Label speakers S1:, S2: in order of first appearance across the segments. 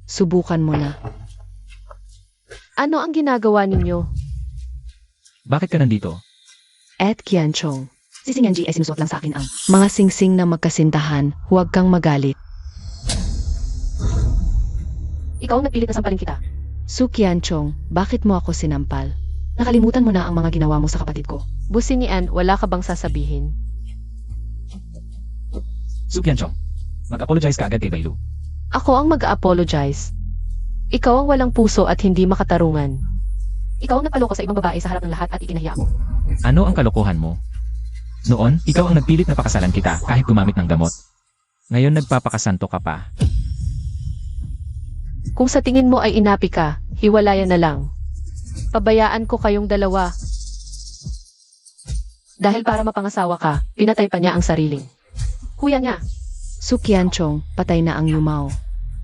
S1: subukan mo na.
S2: Ano ang ginagawa ninyo?
S3: Bakit ka nandito?
S1: At Qianchong,
S4: Si Sinyan Ji ay sinusuot lang sa akin ang
S1: mga singsing na magkasintahan, huwag kang magalit.
S4: ikaw ang nagpilit na sampalin kita.
S1: Su Qianchong, bakit mo ako sinampal?
S4: Nakalimutan mo na ang mga ginawa mo sa kapatid ko.
S2: Businian, wala ka bang sasabihin?
S3: Su Qianchong, mag-apologize ka agad kay Bailu.
S2: Ako ang mag-apologize. Ikaw ang walang puso at hindi makatarungan.
S4: Ikaw ang nagpaloko sa ibang babae sa harap ng lahat at ikinahiya mo.
S3: Ano ang kalokohan mo? Noon, ikaw ang nagpilit na pakasalan kita kahit gumamit ng gamot. Ngayon nagpapakasanto ka pa.
S2: Kung sa tingin mo ay inapi ka, hiwalayan na lang. Pabayaan ko kayong dalawa.
S4: Dahil para mapangasawa ka, pinatay pa niya ang sariling kuya niya.
S1: Su Qianchong, patay na ang Yumao.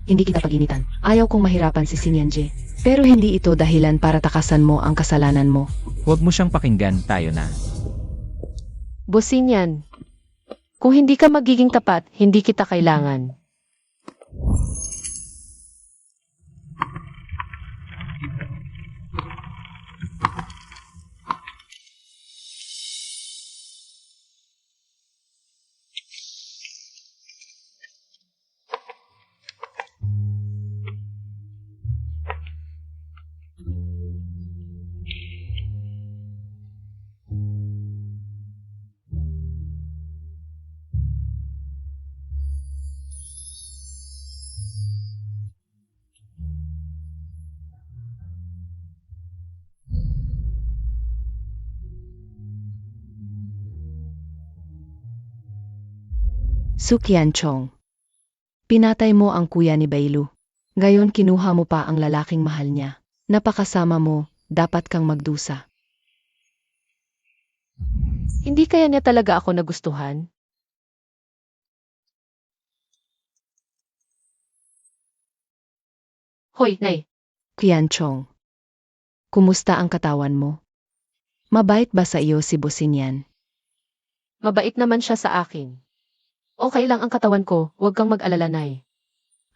S4: Hindi kita paginitan.
S1: Ayaw kong mahirapan si Sinyan Ji. Pero hindi ito dahilan para takasan mo ang kasalanan mo.
S3: Huwag mo siyang pakinggan, tayo na.
S2: Businian, kung hindi ka magiging tapat, hindi kita kailangan.
S1: Su Qianchong, pinatay mo ang kuya ni Bailu. Ngayon kinuha mo pa ang lalaking mahal niya. Napakasama mo, dapat kang magdusa.
S2: Hindi kaya niya talaga ako nagustuhan?
S4: Hoy, Nay.
S1: Qianchong, kumusta ang katawan mo? Mabait ba sa iyo si Businian?
S2: Mabait naman siya sa akin.
S4: Okay lang ang katawan ko, huwag kang mag-alala, Nay.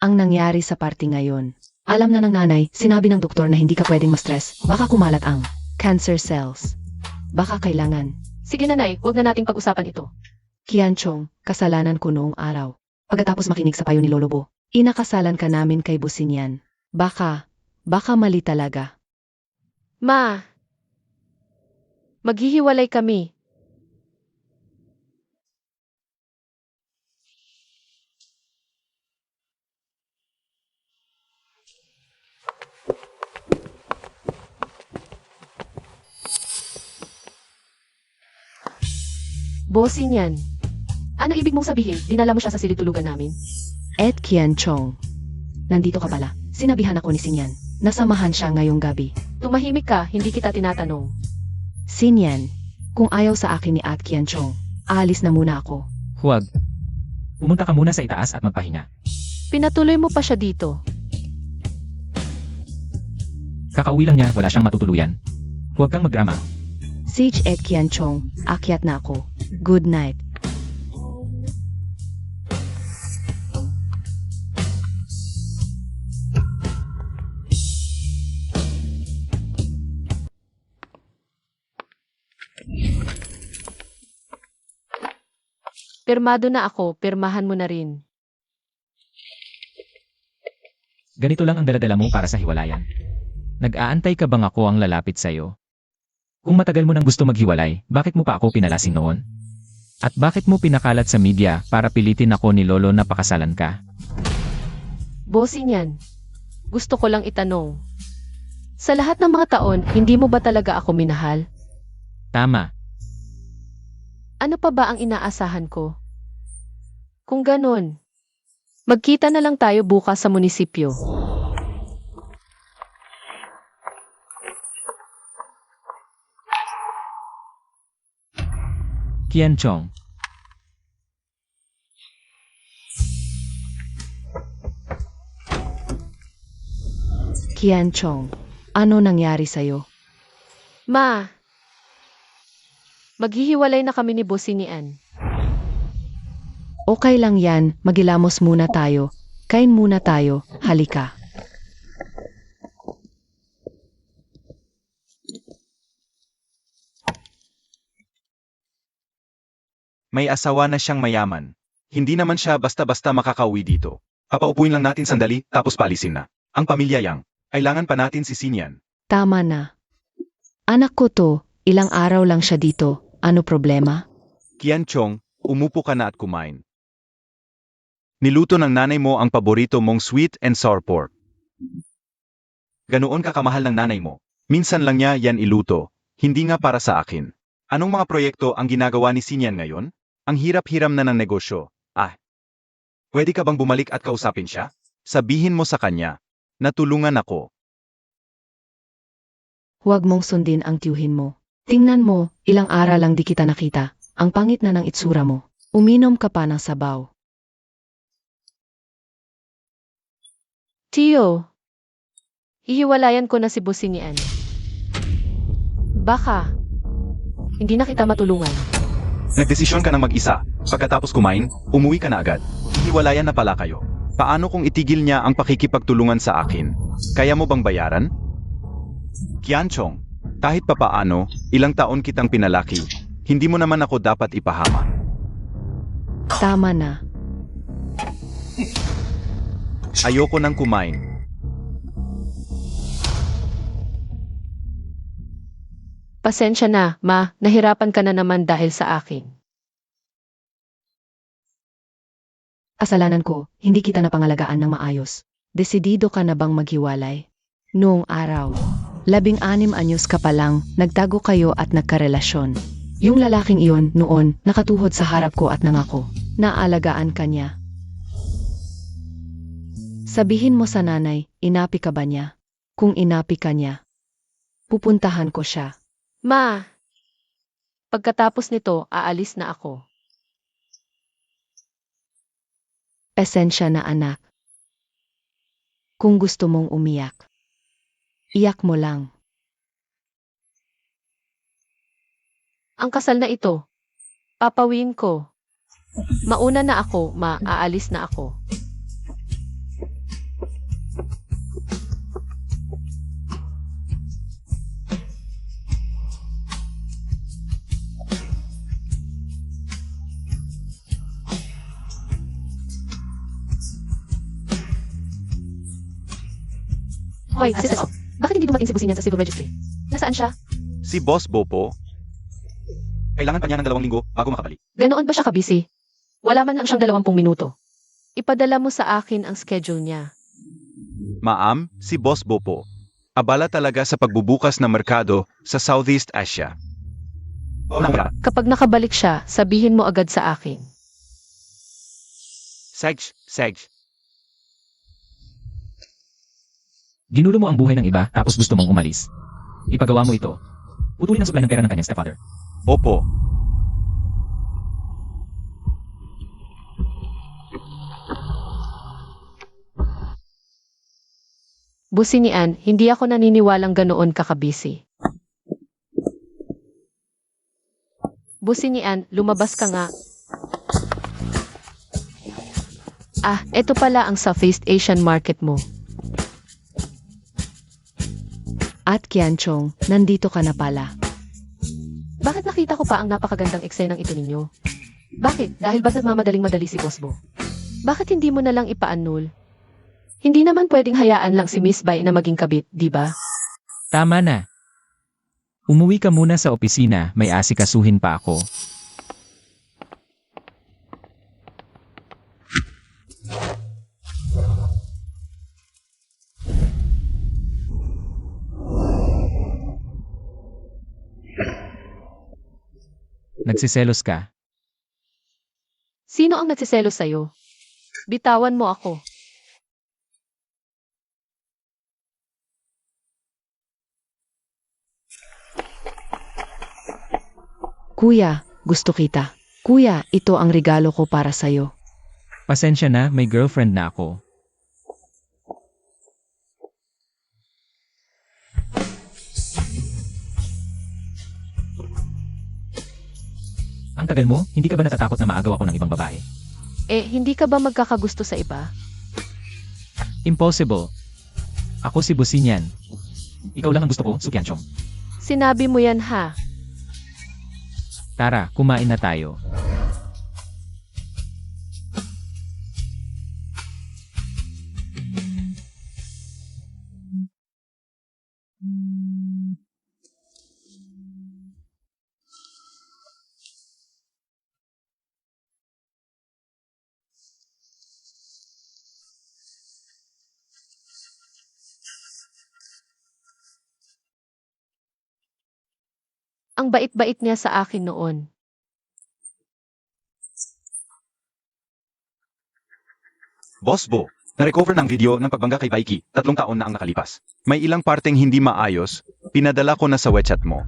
S1: Ang nangyari sa party ngayon,
S4: Alam na ng nanay, sinabi ng doktor na hindi ka pwedeng ma-stress. Baka kumalat ang
S1: cancer cells. Baka kailangan.
S4: Sige na, Nay, huwag na nating pag-usapan ito.
S1: Qianchong, kasalanan ko noong araw.
S4: Pagkatapos makinig sa payo ni Lolo Bo,
S1: Inakasalan ka namin kay Businian. Baka mali talaga.
S2: Ma! Maghihiwalay kami.
S4: Bossing yan. Ano ibig mong sabihin? Dinala mo siya sa silid-tulugan namin?
S1: At Qianchong,
S4: Nandito ka pala. Sinabihan ako ni Sinyan.
S1: nasamahan siya ngayong gabi.
S4: Tumahimik ka, hindi kita tinatanong.
S1: Sinyan, kung ayaw sa akin ni At Qianchong, aalis na muna ako.
S3: Huwag. Pumunta ka muna sa itaas at magpahinga.
S2: Pinatuloy mo pa siya dito.
S3: Kakauwi lang niya, wala siyang matutuluyan. Huwag kang magdrama.
S1: Sage at Qianchong, akyat na ako. Good night.
S2: Pirmado na ako, pirmahan mo na rin.
S3: Ganito lang ang daladala mo para sa hiwalayan. Nag-aantay ka bang ako ang lalapit sa'yo? Kung matagal mo nang gusto maghiwalay, bakit mo pa ako pinalasing noon? At bakit mo pinakalat sa media para pilitin ako ni Lolo na pakasalan ka?
S2: Bossing yan. Gusto ko lang itanong. Sa lahat ng mga taon, hindi mo ba talaga ako minahal?
S3: Tama.
S2: Ano pa ba ang inaasahan ko? Kung ganon, magkita na lang tayo bukas sa munisipyo.
S3: Qianchong.
S1: Qianchong, ano nangyari sa'yo?
S2: Ma! Maghihiwalay na kami ni Bossinian.
S1: Okay lang yan, magilamos muna tayo. Kain muna tayo, halika.
S5: May asawa na siyang mayaman. Hindi naman siya basta-basta makakauwi dito. Papaupuin lang natin sandali, tapos paalisin na. Ang pamilya Yang. Kailangan pa natin si Sinyan.
S1: Tama na. Anak ko to, ilang araw lang siya dito. Ano problema?
S5: Kian Chong, umupo ka na at kumain. Niluto ng nanay mo ang paborito mong sweet and sour pork. Ganoon ka kamahal ng nanay mo. Minsan lang niya yan iluto, hindi nga para sa akin. Anong mga proyekto ang ginagawa ni Sinyan ngayon? Ang hirap-hiram na ng negosyo. Pwede ka bang bumalik at kausapin siya? Sabihin mo sa kanya, natulungan ako.
S1: Huwag mong sundin ang tiyuhin mo. Tingnan mo, ilang araw lang di kita nakita. Ang pangit na ng itsura mo. Uminom ka pa ng sabaw.
S2: Tiyo, hihiwalayan ko na si Businian. Baka, hindi na kita matulungan.
S5: Nagdesisyon ka ng mag-isa. Pagkatapos kumain, umuwi ka na agad. Hiwalayan na pala kayo. Paano kung itigil niya ang pakikipagtulungan sa akin? Kaya mo bang bayaran? Kian Chong, kahit papaano, ilang taon kitang pinalaki. Hindi mo naman ako dapat ipahama.
S1: Tama na.
S5: Ayoko nang kumain.
S2: Pasensya na, ma, nahirapan ka na naman dahil sa akin.
S1: Kasalanan ko, hindi kita napangalagaan ng maayos. Desidido ka na bang maghiwalay? Noong araw, 16 anyos ka pa lang, nagtago kayo at nagkarelasyon. Yung lalaking iyon noon, nakatuhod sa harap ko at nangako, naalagaan ka niya. Sabihin mo sa nanay, inapi ka ba niya? Kung inapi ka niya, pupuntahan ko siya.
S2: Ma, pagkatapos nito, aalis na ako.
S1: Esensya na anak. Kung gusto mong umiyak, iyak mo lang.
S2: Ang kasal na ito, papawin ko. Mauna na ako, ma, aalis na ako.
S4: Hoy, sis, bakit hindi dumating si Businian sa civil registry? Nasaan siya?
S5: Si Boss Bopo, kailangan pa niya ng 2 linggo bago makabalik.
S4: Ganoon ba siya kabisi? Wala man lang siyang 20 minuto.
S2: Ipadala mo sa akin ang schedule niya.
S5: Ma'am, si Boss Bopo. Abala talaga sa pagbubukas ng merkado sa Southeast Asia.
S2: Kapag nakabalik siya, sabihin mo agad sa akin.
S5: Seg.
S3: Ginulo mo ang buhay ng iba tapos gusto mong umalis. Ipagawa mo ito. Putulin ang supply ng pera ng kanyang stepfather.
S5: Opo.
S2: Businian, hindi ako naniniwalang ganoon kakabisi. Businian, lumabas ka nga. Eto pala ang Southeast Asian market mo.
S1: At Kian Chong, nandito ka na pala.
S4: Bakit nakita ko pa ang napakagandang eksenang ito ninyo? Bakit? Dahil ba nagmamadaling-madali si Bosbo?
S2: Bakit hindi mo na lang ipaanul? Hindi naman pwedeng hayaan lang si Miss Bai na maging kabit, di ba?
S3: Tama na. Umuwi ka muna sa opisina, may asikasuhin pa ako. Nagsiselos ka?
S2: Sino ang nagsiselos sa'yo? Bitawan mo ako.
S1: Kuya, gusto kita. Kuya, ito ang regalo ko para sa'yo.
S3: Pasensya na, may girlfriend na ako. Ang tagal mo, hindi ka ba natatakot na maagaw ako ng ibang babae?
S2: Hindi ka ba magkakagusto sa iba?
S3: Impossible. Ako si Businian. Ikaw lang ang gusto ko, Sukyanchong.
S2: Sinabi mo yan ha.
S3: Tara, kumain na tayo.
S2: Ang bait-bait niya sa akin noon.
S5: Boss Bo, na-recover ng video ng pagbangga kay Baiki, 3 taon na ang nakalipas. May ilang parteng hindi maayos, pinadala ko na sa WeChat mo.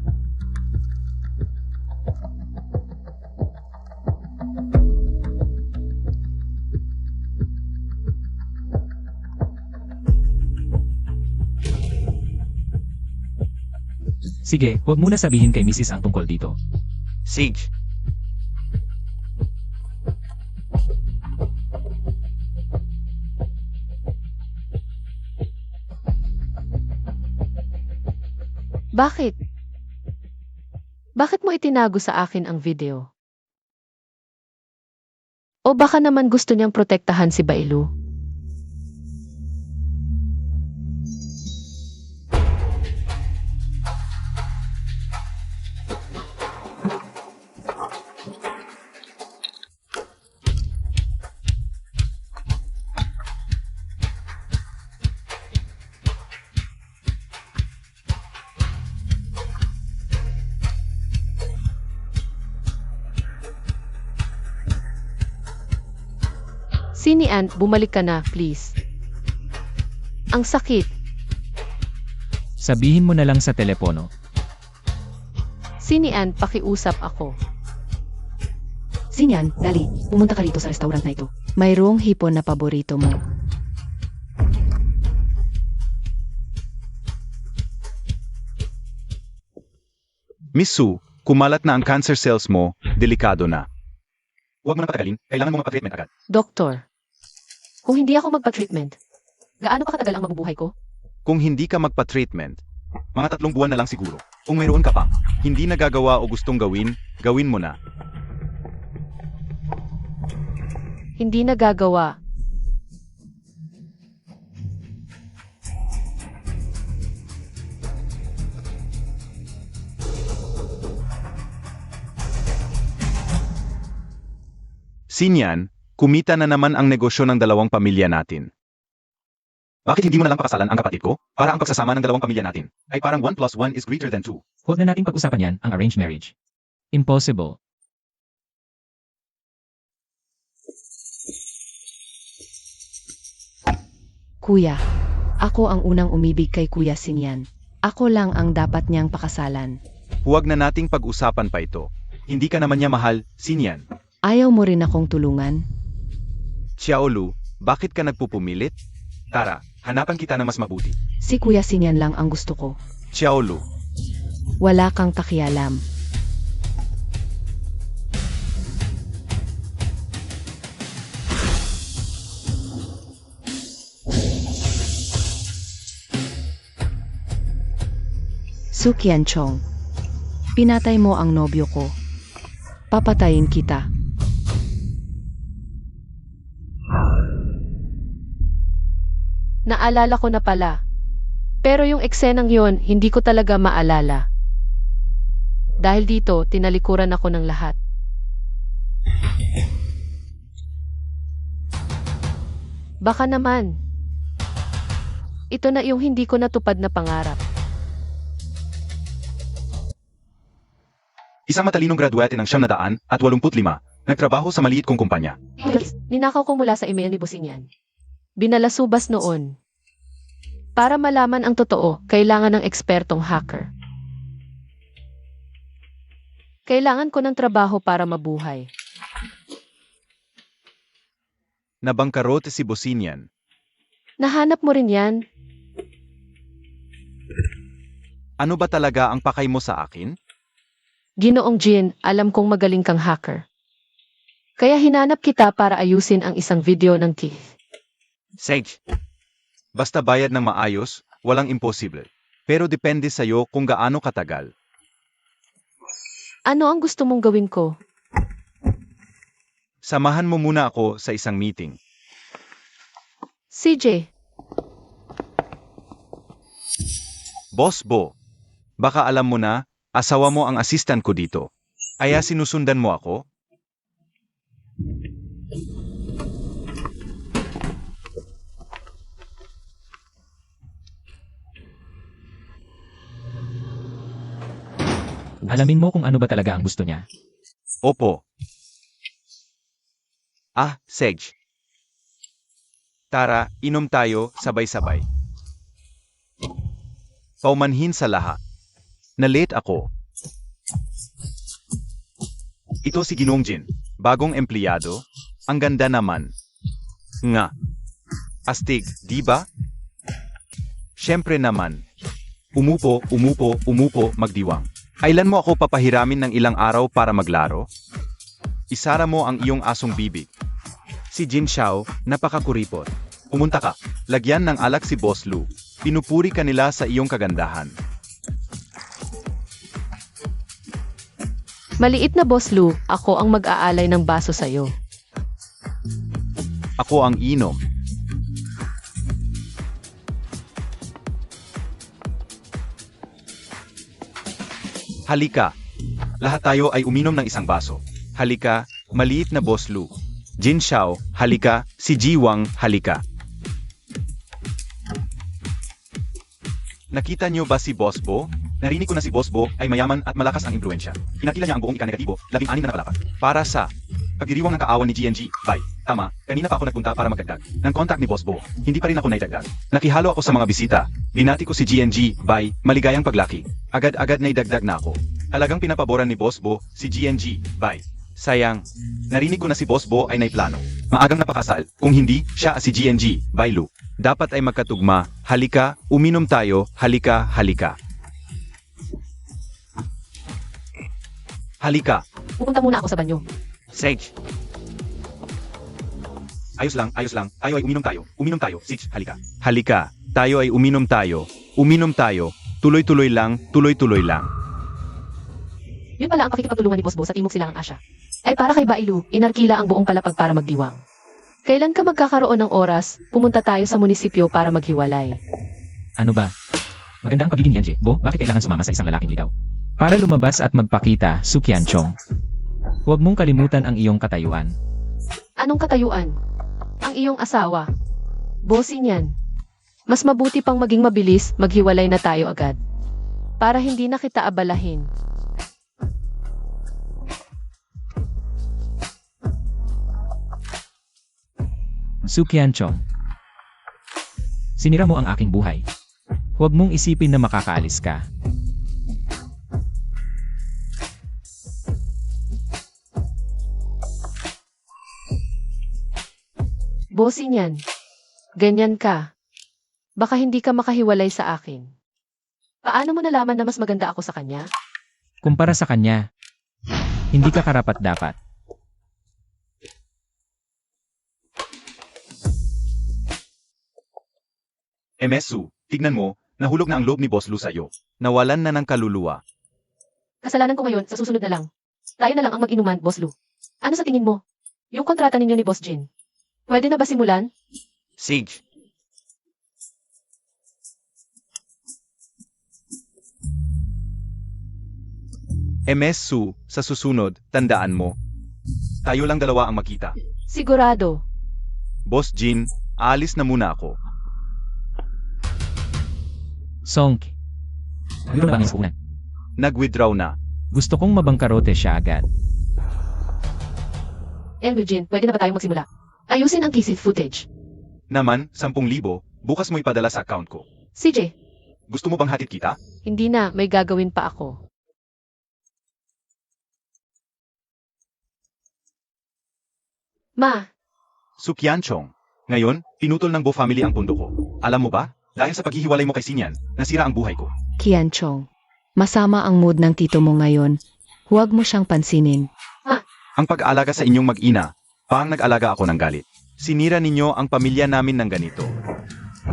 S3: Sige, huwag muna sabihin kay Mrs. ang tungkol dito.
S5: Sage,
S2: Bakit? Bakit mo itinago sa akin ang video? O baka naman gusto niyang protektahan si Bailu? Sini Ann, bumalik ka na, please. Ang sakit.
S3: Sabihin mo na lang sa telepono.
S2: Sini Ann, pakiusap ako.
S1: Sinyan, dali, pumunta ka rito sa restaurant na ito. Mayroong hipon na paborito mo.
S5: Miss Sue, kumalat na ang cancer cells mo, delikado na. Huwag mo na patagalin, kailangan mo magpa-treatment agad.
S2: Doktor, kung hindi ako magpa-treatment, gaano pa katagal ang mabubuhay ko?
S5: Kung hindi ka magpa-treatment, mga 3 buwan na lang siguro. Kung mayroon ka pa, hindi nagagawa o gustong gawin, gawin mo na.
S2: Hindi nagagawa.
S5: Sinyan, kumita na naman ang negosyo ng 2 pamilya natin. Bakit hindi mo na lang pakasalan ang kapatid ko? Para ang pagsasama ng 2 pamilya natin ay parang 1 + 1 is greater than 2.
S3: Huwag na nating pag-usapan yan, ang arranged marriage. Impossible.
S1: Kuya, ako ang unang umibig kay Kuya Sinyan. Ako lang ang dapat niyang pakasalan.
S5: Huwag na nating pag-usapan pa ito. Hindi ka naman niya mahal, Sinyan.
S1: Ayaw mo rin akong tulungan?
S5: Xiaolu, bakit ka nagpupumilit? Tara, hanapan kita na mas mabuti.
S1: Si Kuya Sinyan lang ang gusto ko.
S5: Xiaolu,
S1: Wala kang pakialam. Su Qianchong, pinatay mo ang nobyo ko. Papatayin kita.
S2: Naalala ko na pala. Pero yung eksenang yon, hindi ko talaga maalala. Dahil dito, tinalikuran ako ng lahat. Baka naman. Ito na yung hindi ko natupad na pangarap.
S5: isang matalinong graduate ng 985, nagtrabaho sa maliit kong kumpanya.
S2: Ninakaw ko mula sa email ni Bosinyan. Binalasubas noon. Para malaman ang totoo, kailangan ng ekspertong hacker. Kailangan ko ng trabaho para mabuhay.
S5: Nabangkarot si Bosinyan.
S2: Nahanap mo rin yan?
S5: Ano ba talaga ang pakay mo sa akin?
S2: Ginoong Jin, alam kong magaling kang hacker. Kaya hinanap kita para ayusin ang isang video ng Keith.
S5: Sage, basta bayad ng maayos, walang imposible. Pero depende sa'yo kung gaano katagal.
S2: Ano ang gusto mong gawin ko?
S5: Samahan mo muna ako sa isang meeting.
S2: CJ,
S5: Boss Bo, baka alam mo na, asawa mo ang assistant ko dito. Kaya sinusundan mo ako?
S3: Alamin mo kung ano ba talaga ang gusto niya.
S5: Opo. Sej. Tara, inom tayo, sabay-sabay. Paumanhin sa lahat. Na-late ako. Ito si Ginong Jin, bagong empleyado. Ang ganda naman. Nga. Astig, di ba? Siyempre naman. Umupo, magdiwang. Kailan mo ako papahiramin ng ilang araw para maglaro? Isara mo ang iyong asong bibig. Si Jin Xiao, napakakuripot. Pumunta ka. Lagyan ng alak si Boss Lu. Pinupuri ka nila sa iyong kagandahan.
S2: Maliit na Boss Lu, ako ang mag-aalay ng baso sa'yo.
S5: Ako ang inom. Halika. Lahat tayo ay uminom ng isang baso. Halika, maliit na Boss Lu. Jin Xiao, halika. Si Ji Wang, halika. Nakita niyo ba si Boss Bo? Narinig ko na si Boss Bo ay mayaman at malakas ang impluensya. Pinakila niya ang buong ika-negatibo, 16 na napalapat. Para sa pagdiriwang ng kaawan ni GNG, tama, kanina pa ako nagpunta para magdagdag ng contact ni Boss Bo. Hindi pa rin ako naidagdag. Nakihalo ako sa mga bisita. Binati ko si GNG, maligayang paglaki. Agad-agad naidagdag na ako. Talagang pinapaboran ni Boss Bo si GNG, Sayang, narinig ko na si Boss Bo ay naiplano. Maagang napakasal, kung hindi, siya si GNG, Lu. Dapat ay magkatugma, halika, uminom tayo, halika. Halika.
S4: Pupunta muna ako sa banyo.
S5: Sage. Ayos lang. Tayo ay uminom tayo. Sage, halika. Halika. Tayo ay uminom tayo. Tuloy-tuloy lang.
S4: Yun pala ang pakikipagtulungan ni Boss Bo sa Timog Silangang Asya. Ay para kay Bailu, inarkila ang buong palapag para magdiwang.
S2: Kailan ka magkakaroon ng oras, pumunta tayo sa munisipyo para maghiwalay.
S3: Ano ba? Maganda ang pagiging Yanji. Bo, bakit kailangan sumama sa isang lalaking ligaw? Para lumabas at magpakita, Su Qianchong. Huwag mong kalimutan ang iyong katayuan.
S2: Anong katayuan? Ang iyong asawa. Bosin yan. Mas mabuti pang maging mabilis, maghiwalay na tayo agad. Para hindi na kita abalahin.
S3: Su Qianchong. Sinira mo ang aking buhay. Huwag mong isipin na makakaalis ka.
S2: Bosin yan. Ganyan ka. Baka hindi ka makahiwalay sa akin. Paano mo nalaman na mas maganda ako sa kanya?
S3: Kumpara sa kanya, hindi ka karapat-dapat.
S5: MSU, tignan mo, nahulog na ang loob ni Boss Lu sa'yo. Nawalan na ng kaluluwa.
S4: Kasalanan ko ngayon, sa susunod na lang. Tayo na lang ang mag-inuman, Boss Lu. Ano sa tingin mo? Yung kontrata ninyo ni Boss Jin. Pwede na ba simulan?
S5: Sage. MSU, sa susunod, tandaan mo. Tayo lang dalawa ang makita.
S2: Sigurado.
S5: Boss Jin, aalis na muna ako.
S3: Song. Ano ba ang isuunan?
S5: Nag-withdraw na.
S3: Gusto kong mabangkarote siya agad.
S4: Jin, pwede na ba tayong magsimula? Ayusin ang kisit footage.
S5: Naman, 10,000, bukas mo ipadala sa account ko.
S4: CJ,
S5: Gusto mo bang hatid kita?
S2: Hindi na, may gagawin pa ako.
S4: Ma,
S5: Su Qianchong. Ngayon, pinutol ng Bo family ang pundo ko. Alam mo ba? Dahil sa paghihiwalay mo kay Sinyan, nasira ang buhay ko.
S1: Qianchong, masama ang mood ng tito mo ngayon. Huwag mo siyang pansinin.
S5: Ang pag-aalaga sa inyong mag-ina, paang nag-alaga ako ng galit. Sinira ninyo ang pamilya namin ng ganito.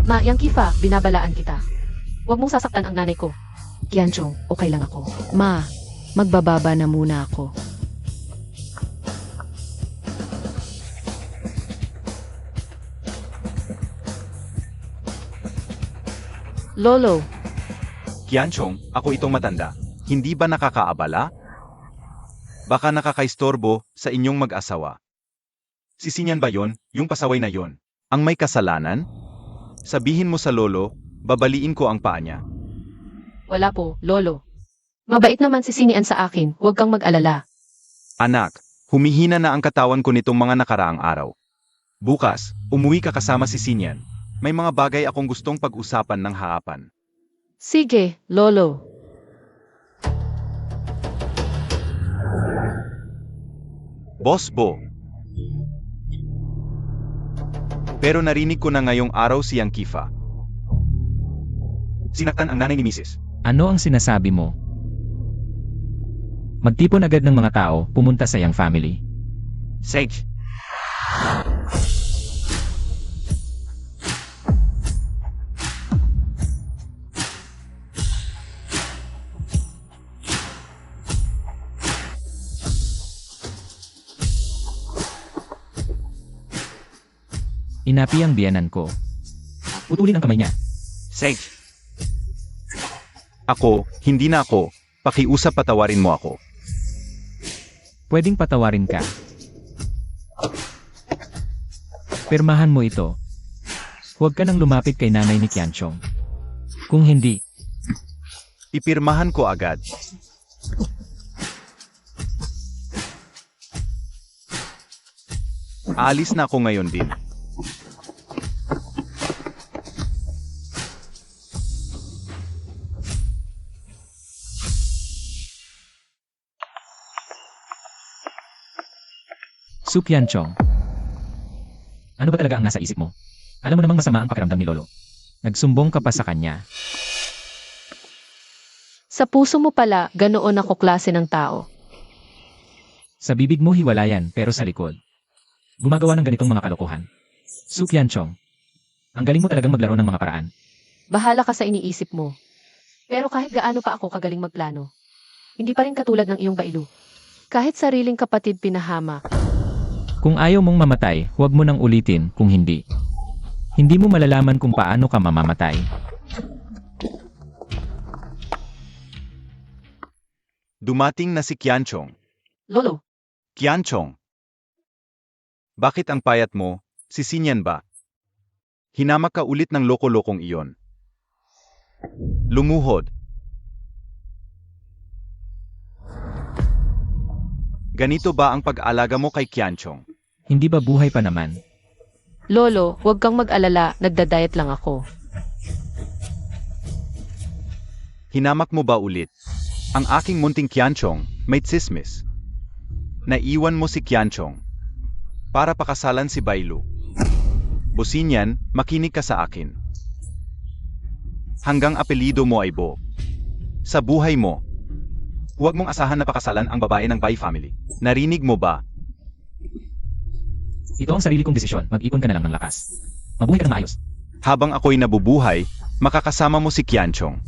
S4: Ma, yang Kifa, binabalaan kita. Huwag mong sasaktan ang nanay ko. Qianchong, okay lang ako.
S1: Ma, magbababa na muna ako.
S2: Lolo,
S5: Qianchong, ako itong matanda. Hindi ba nakakaabala? Baka nakakaistorbo sa inyong mag-asawa. Si Sinyan ba yon, yung pasaway na yon? Ang may kasalanan? Sabihin mo sa lolo, babaliin ko ang paa niya.
S4: Wala po, Lolo.
S2: Mabait naman si Sinian sa akin, huwag kang mag-alala.
S5: Anak, humihina na ang katawan ko nitong mga nakaraang araw. Bukas, umuwi ka kasama si Sinyan. May mga bagay akong gustong pag-usapan ng haapan.
S2: Sige, Lolo.
S5: Boss Bo. Pero narinig ko na ngayong araw si Yang Kifa. Sinaktan ang nanay ni Mrs.
S3: Ano ang sinasabi mo? Magtipon agad ng mga tao, pumunta sa iyang family.
S5: Sage.
S3: Inapi ang biyanan ko. Putulin ang kamay niya.
S5: Sage. Ako, hindi na ako. Pakiusap patawarin mo ako.
S3: Pwedeng patawarin ka. Pirmahan mo ito. Huwag ka nang lumapit kay nanay ni Qianchong. Kung hindi,
S5: Ipirmahan ko agad. Aalis na ako ngayon din.
S3: Su Qianchong. Ano ba talaga ang nasa isip mo? Alam mo namang masama ang pakiramdam ni Lolo. Nagsumbong ka pa sa kanya.
S2: Sa puso mo pala, ganoon ako klase ng tao.
S3: Sa bibig mo hiwalayan pero sa likod. Gumagawa ng ganitong mga kalokohan. Su Qianchong. Ang galing mo talagang maglaro ng mga paraan.
S2: Bahala ka sa iniisip mo. Pero kahit gaano pa ako kagaling magplano, hindi pa rin katulad ng iyong bailu. Kahit sariling kapatid pinahama,
S3: Kung ayaw mong mamatay, huwag mo nang ulitin kung hindi. Hindi mo malalaman kung paano ka mamamatay.
S5: Dumating na si Qianchong.
S2: Lolo,
S5: Qianchong. Bakit ang payat mo? Si Sinyan ba? Hinamak ka ulit ng loko-lokong iyon. Lumuhod. Ganito ba ang pag-aalaga mo kay Qianchong?
S3: Hindi ba buhay pa naman?
S2: Lolo, huwag kang mag-alala, nagda-diet lang ako.
S5: Hinamak mo ba ulit? Ang aking munting Qianchong, may tsismis. Naiwan mo si Qianchong. Para pakasalan si Bailu. Businyan, makinig ka sa akin. Hanggang apelido mo ay Bo. Sa buhay mo, huwag mong asahan na pakasalan ang babae ng Bai family. Narinig mo ba?
S3: Ito ang sarili kong desisyon, mag-ipon ka na lang ng lakas. Mabuhay ka ng maayos.
S5: Habang ako'y nabubuhay, makakasama mo si Qianchong.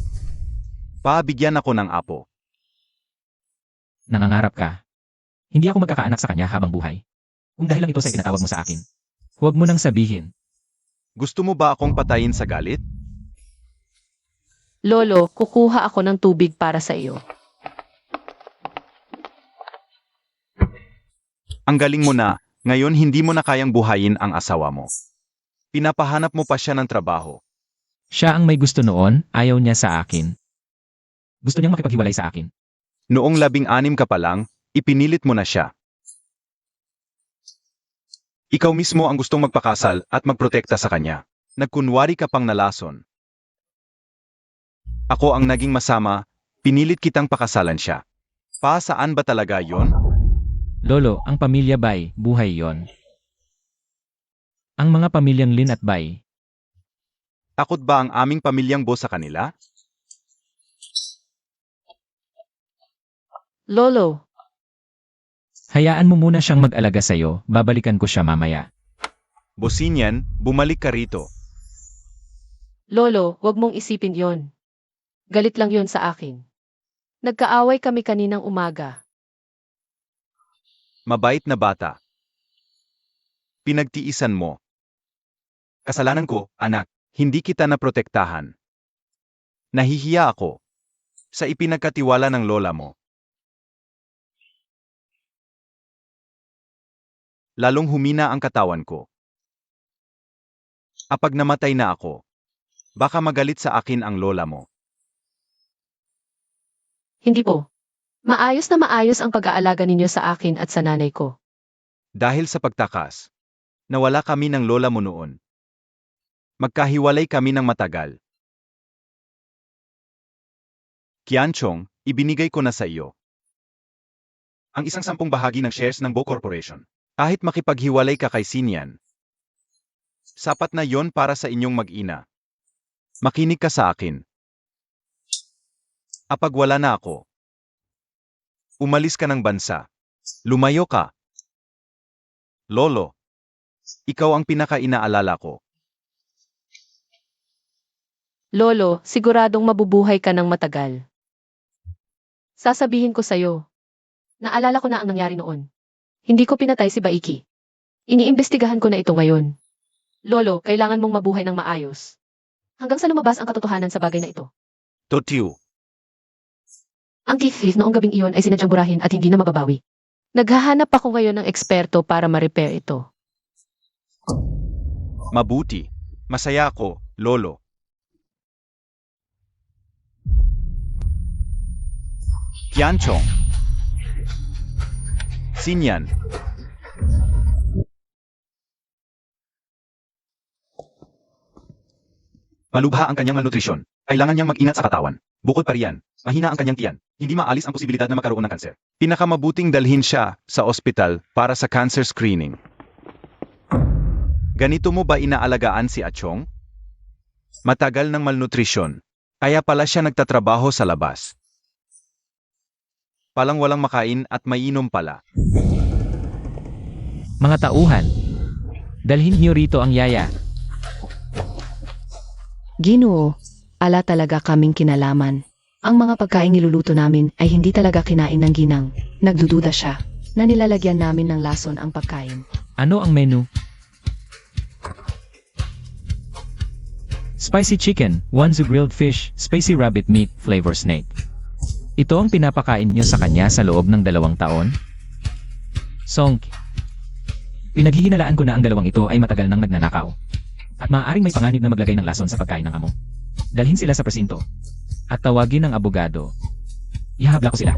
S5: Paabigyan ako ng apo.
S3: Nangangarap ka. Hindi ako magkakaanak sa kanya habang buhay. Kung dahil lang ito sa itinatawag mo sa akin, huwag mo nang sabihin.
S5: Gusto mo ba akong patayin sa galit?
S2: Lolo, kukuha ako ng tubig para sa iyo.
S5: Ang galing mo na, ngayon hindi mo na kayang buhayin ang asawa mo. Pinapahanap mo pa siya ng trabaho.
S3: Siya ang may gusto noon, ayaw niya sa akin. Gusto niyang makipaghiwalay sa akin.
S5: Noong 16 ka pa lang, ipinilit mo na siya. Ikaw mismo ang gustong magpakasal at magprotekta sa kanya. Nagkunwari ka pang nalason. Ako ang naging masama, pinilit kitang pakasalan siya. Saan ba talaga yon?
S3: Lolo, ang pamilya Bai, buhay yon. Ang mga pamilyang Lin at Bai,
S5: Takot ba ang aming pamilyang Bo sa kanila?
S2: Lolo,
S3: hayaan mo muna siyang mag-alaga sa'yo, babalikan ko siya mamaya.
S5: Bosinyan, bumalik ka rito.
S2: Lolo, wag mong isipin yon. Galit lang yon sa akin. Nagkaaway kami kaninang umaga.
S5: Mabait na bata. Pinagtiisan mo. Kasalanan ko, anak, hindi kita naprotektahan. Nahihiya ako sa ipinagkatiwala ng lola mo. Lalong humina ang katawan ko. Apag namatay na ako, baka magalit sa akin ang lola mo.
S2: Hindi po. Maayos na maayos ang pag-aalaga ninyo sa akin at sa nanay ko.
S5: Dahil sa pagtakas, nawala kami ng lola mo noon. Magkahiwalay kami ng matagal. Qianchong, ibinigay ko na sa iyo ang isang 10 bahagi ng shares ng Bo Corporation. Kahit makipaghiwalay ka kay Sinyan, sapat na yon para sa inyong mag-ina. Makinig ka sa akin. Apag wala na ako, umalis ka ng bansa. Lumayo ka. Lolo, ikaw ang pinaka-inaalala ko.
S2: Lolo, siguradong mabubuhay ka ng matagal. Sasabihin ko sa'yo. Naalala ko na ang nangyari noon. Hindi ko pinatay si Baiki. Iniimbestigahan ko na ito ngayon. Lolo, kailangan mong mabuhay ng maayos. Hanggang sa lumabas ang katotohanan sa bagay na ito.
S5: Totiu,
S2: Ang thief noong gabing iyon ay sinadyang burahin at hindi na mababawi. Naghahanap ako ngayon ng eksperto para ma-repair ito.
S5: mabuti. Masaya ako, Lolo. Qianchong, Sinyan, malubha ang kanyang malnutrisyon. Kailangan niyang mag-ingat sa katawan. Bukod pa riyan, mahina ang kanyang tiyan. Hindi maalis ang posibilidad na magkaroon ng kanser. Pinakamabuting dalhin siya sa ospital para sa cancer screening. Ganito mo ba inaalagaan si Achong? Matagal ng malnutrisyon. Kaya pala siya nagtatrabaho sa labas. Palang walang makain at mainom pala.
S3: Mga tauhan, dalhin niyo rito ang yaya.
S1: Ginoo, ala talaga kaming kinalaman. Ang mga pagkain niluluto namin ay hindi talaga kinain ng ginang. Nagdududa siya na nilalagyan namin ng lason ang pagkain.
S3: Ano ang menu? Spicy chicken, wanzu grilled fish, spicy rabbit meat, flavor snake. Ito ang pinapakain niyo sa kanya sa loob ng 2 taon? Song, pinaghihinalaan ko na ang 2 ito ay matagal nang nagnanakaw. At maaaring may panganib na maglagay ng lason sa pagkain ng amo. Dalhin sila sa presinto. At tawagin ng abogado. Ihahabla ko sila.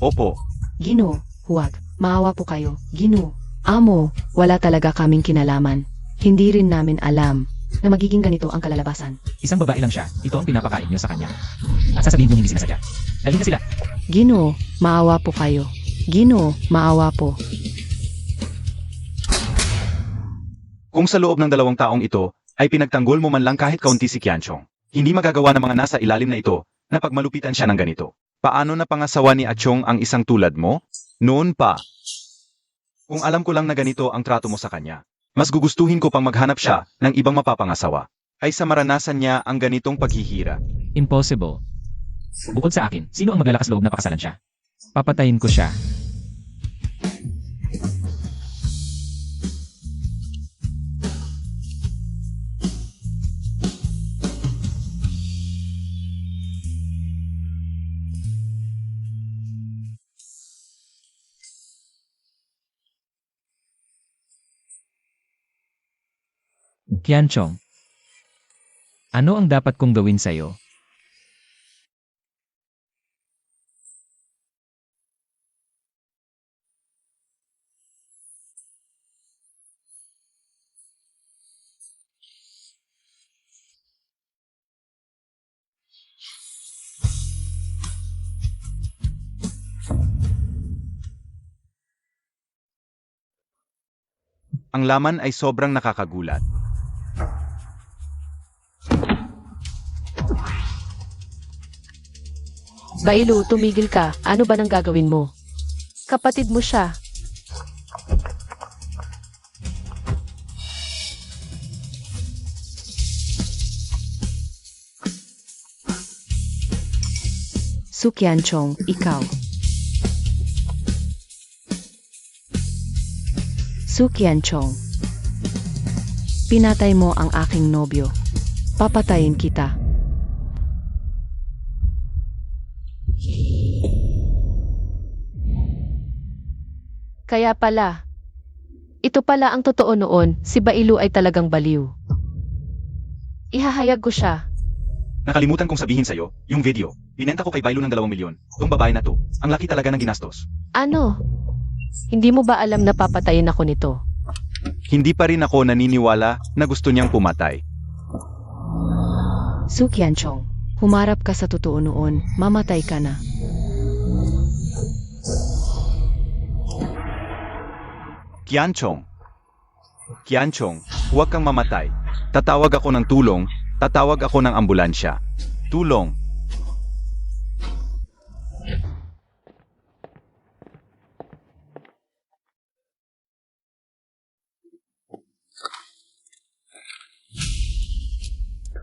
S5: Opo,
S1: Ginoo, huwag. Maawa po kayo. Ginoo. Amo, wala talaga kaming kinalaman. Hindi rin namin alam na magiging ganito ang kalalabasan.
S3: Isang babae lang siya. Ito ang pinapakain niyo sa kanya. At sasabihin mo hindi sinasadya. Dalhin na sila.
S1: Ginoo, maawa po kayo. Ginoo, maawa po.
S5: kung sa loob ng 2 taong ito, ay pinagtanggol mo man lang kahit kaunti si Qianchong, hindi magagawa ng mga nasa ilalim na ito, na pagmalupitan siya ng ganito. Paano na pangasawa ni Achong ang isang tulad mo? Noon pa. Kung alam ko lang na ganito ang trato mo sa kanya, mas gugustuhin ko pang maghanap siya ng ibang mapapangasawa, ay sa maranasan niya ang ganitong paghihira.
S3: Impossible. Bukod sa akin, sino ang maglalakas loob na pakasalan siya? Papatayin ko siya. Qianchong, ano ang dapat kong gawin sa'yo?
S5: Ang laman ay sobrang nakakagulat.
S2: Bailu, tumigil ka. Ano ba nang gagawin mo? Kapatid mo siya.
S1: Su Qianchong, ikaw. Su Qianchong. Pinatay mo ang aking nobyo. Papatayin kita.
S2: Kaya pala. Ito pala ang totoo noon, si Bailu ay talagang baliw. Ihahayag ko siya.
S5: Nakalimutan kong sabihin sa'yo, yung video. Binenta ko kay Bailu ng 2 milyon. Tong babae na to, ang laki talaga ng ginastos.
S2: Ano? Hindi mo ba alam na papatayin ako nito?
S5: Hindi pa rin ako naniniwala na gusto niyang pumatay.
S1: Su Qianchong, humarap ka sa totoo noon, mamatay ka na.
S5: Qianchong. Qianchong, huwag kang mamatay. Tatawag ako ng tulong, tatawag ako ng ambulansya. Tulong.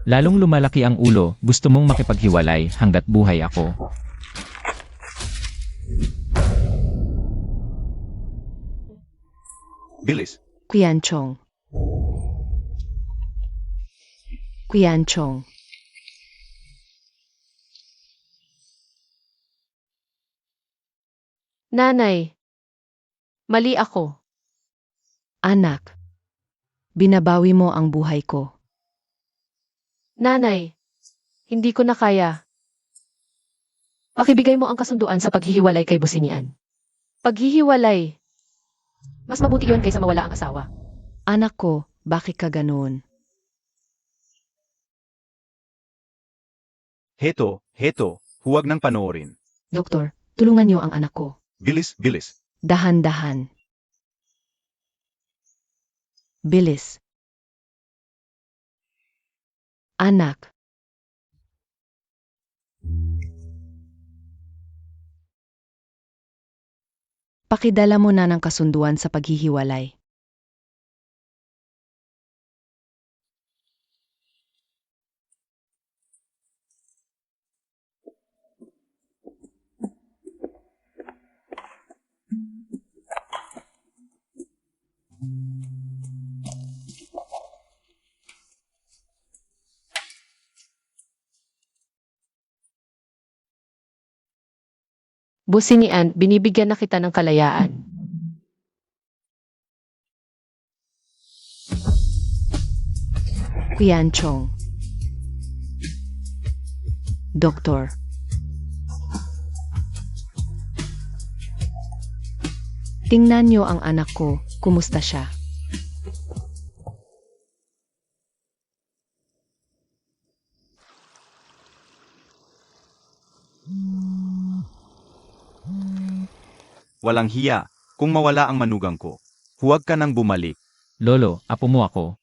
S3: Lalong lumalaki ang ulo, gusto mong makipaghiwalay hanggat buhay ako.
S5: Bilis.
S1: Qianchong. Qianchong.
S2: Nanay, mali ako.
S1: Anak. Binabawi mo ang buhay ko.
S2: Nanay, hindi ko na kaya. Pakibigay mo ang kasunduan sa paghihiwalay kay Bosinian. Paghihiwalay. Mas mabuti yon kaysa mawala ang asawa.
S1: Anak ko, bakit ka ganoon?
S5: Heto, huwag nang panoorin.
S1: Doktor, tulungan niyo ang anak ko.
S5: Bilis, bilis.
S1: Dahan-dahan. Bilis. Anak. Pakidala mo na ng kasunduan sa paghihiwalay.
S2: Bosinian, binibigyan na kita ng kalayaan.
S1: Qianchong. Doktor. Tingnan niyo ang anak ko, kumusta siya?
S5: Walang hiya. Kung mawala ang manugang ko, huwag ka nang bumalik.
S3: Lolo, apo mo ako.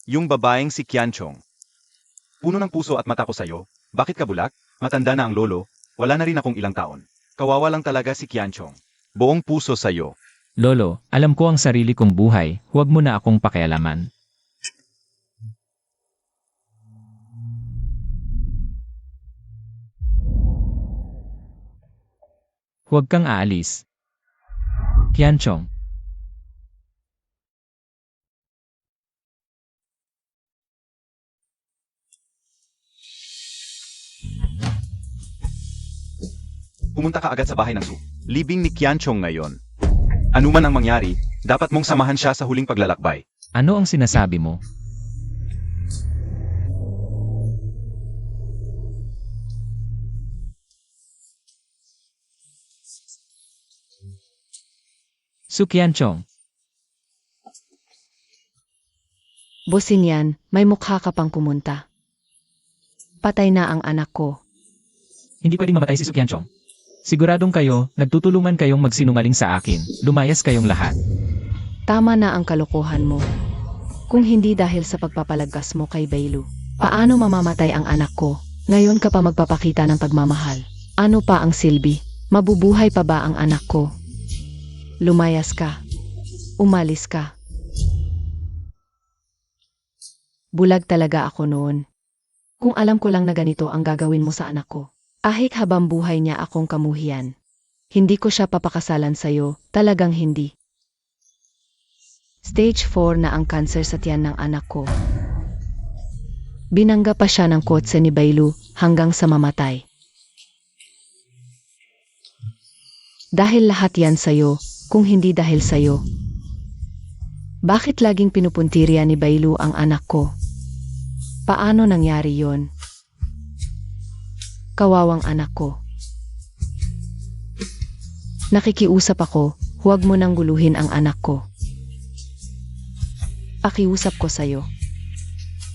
S5: Yung babaeng si Qianchong. Puno ng puso at mata ko sa'yo. Bakit ka bulak? Matanda na ang lolo. Wala na rin akong ilang taon. Kawawa lang talaga si Qianchong. Buong puso sa'yo.
S3: Lolo, alam ko ang sarili kong buhay, huwag mo na akong pakialaman. Huwag kang aalis. Qianchong.
S5: Pumunta ka agad sa bahay ng Su. Libing ni Qianchong ngayon. Ano man ang mangyari, dapat mong samahan siya sa huling paglalakbay.
S3: Ano ang sinasabi mo? Su Qianchong.
S1: Bosinian, may mukha ka pang pumunta. Patay na ang anak ko.
S3: Hindi pwedeng mamatay si Su Qianchong. Siguradong kayo, nagtutulungan kayong magsinungaling sa akin. Lumayas kayong lahat.
S1: Tama na ang kalokohan mo. Kung hindi dahil sa pagpapalagkas mo kay Bailu, paano mamamatay ang anak ko? Ngayon ka pa magpapakita ng pagmamahal. Ano pa ang silbi? Mabubuhay pa ba ang anak ko? Lumayas ka. Umalis ka. Bulag talaga ako noon. Kung alam ko lang na ganito ang gagawin mo sa anak ko. Ahik habang buhay niya akong kamuhian. Hindi ko siya papakasalan sa'yo, talagang hindi. Stage 4 na ang cancer sa tiyan ng anak ko. Binangga pa siya ng kotse ni Bailu hanggang sa mamatay. Dahil lahat yan sa'yo, kung hindi dahil sa'yo. Bakit laging pinupuntirya ni Bailu ang anak ko? Paano nangyari yon? Kawawang anak ko. Nakikiusap ako, huwag mo nang guluhin ang anak ko. Pakiusap ko sa'yo.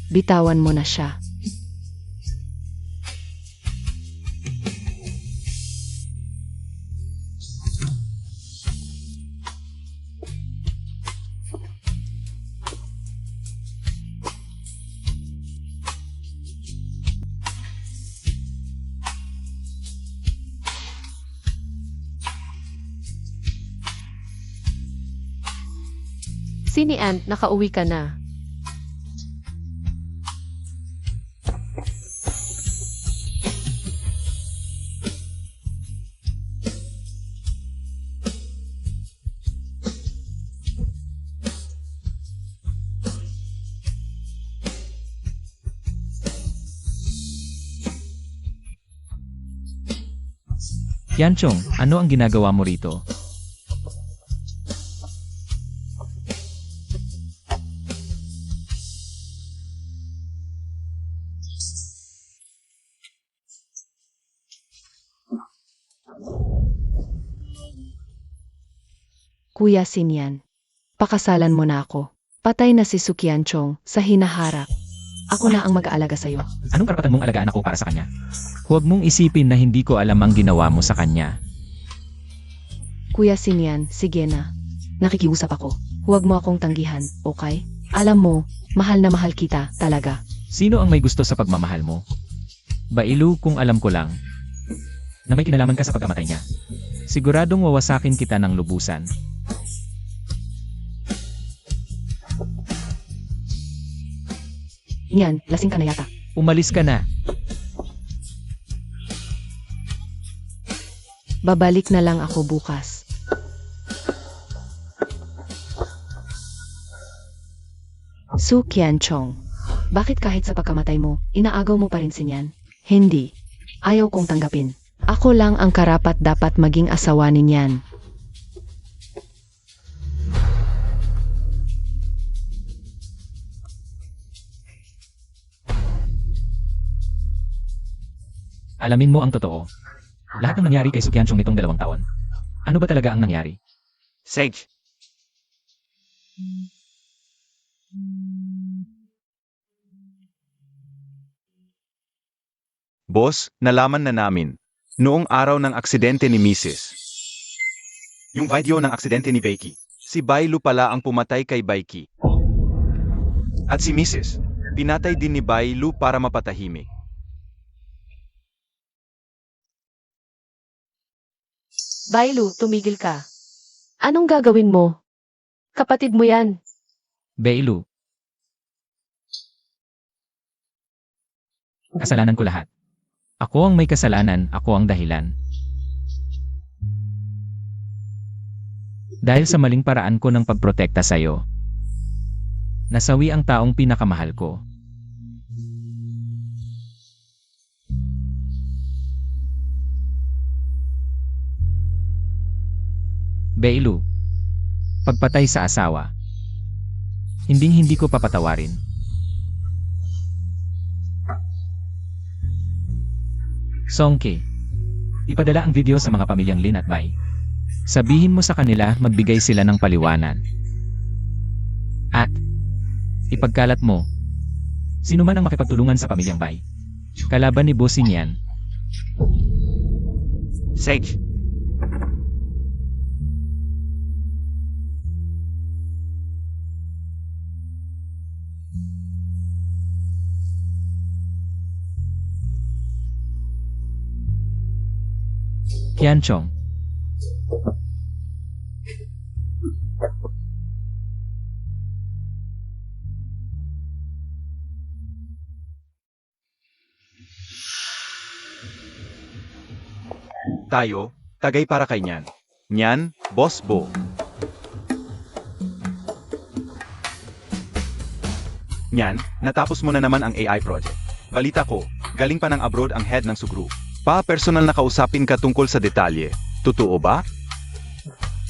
S1: Bitawan mo na siya.
S2: Sini Ant, nakauwi ka na.
S3: Yanchong, ano ang ginagawa mo rito?
S1: Kuya Sinyan, pakasalan mo na ako. Patay na si Sukyanchong sa hinaharap. Ako na ang mag-aalaga sa'yo.
S3: Anong karapatan mong alagaan ako para sa kanya? Huwag mong isipin na hindi ko alam ang ginawa mo sa kanya.
S1: Kuya Sinyan, sige na. Nakikiusap ako. Huwag mo akong tanggihan, okay? Alam mo, mahal na mahal kita, talaga.
S3: Sino ang may gusto sa pagmamahal mo? Bailu, kung alam ko lang na may kinalaman ka sa pagkamatay niya. Siguradong wawasakin kita ng lubusan.
S1: Yan, lasing ka na yata.
S3: Umalis ka na.
S1: Babalik na lang ako bukas. Sukyanchong, bakit kahit sa pagkamatay mo, inaagaw mo pa rin si Nyan? Hindi. Ayaw kong tanggapin. Ako lang ang karapat dapat maging asawa ni Nyan.
S3: Alamin mo ang totoo. Lahat ng nangyari kay Sukyanchong nitong 2 taon. Ano ba talaga ang nangyari?
S5: Sage. Boss, nalaman na namin. Noong araw ng aksidente ni Mrs. Yung video ng aksidente ni Becky. Si Bailu pala ang pumatay kay Becky. At si Mrs. Pinatay din ni Bailu para mapatahimik.
S2: Bailu, tumigil ka. Anong gagawin mo? Kapatid mo yan.
S3: Bailu. Kasalanan ko lahat. Ako ang may kasalanan, ako ang dahilan. Dahil sa maling paraan ko ng pagprotekta sa'yo, nasawi ang taong pinakamahal ko. Bailu, pagpatay sa asawa, hindi ko papatawarin. Songke, ipadala ang video sa mga pamilyang Lin at Bai. Sabihin mo sa kanila magbigay sila ng paliwanag. At ipagkalat mo, sino man ang makipagtulungan sa pamilyang Bai. Kalaban ni Bossing yan.
S5: Sage.
S3: Yanchong.
S5: Tayo, tagay para kay Nyan. Nyan, Boss Bo. Nyan, natapos mo na naman ang AI project. Balita ko, galing pa ng abroad ang head ng Sugru. Personal na kausapin ka tungkol sa detalye. Totoo ba?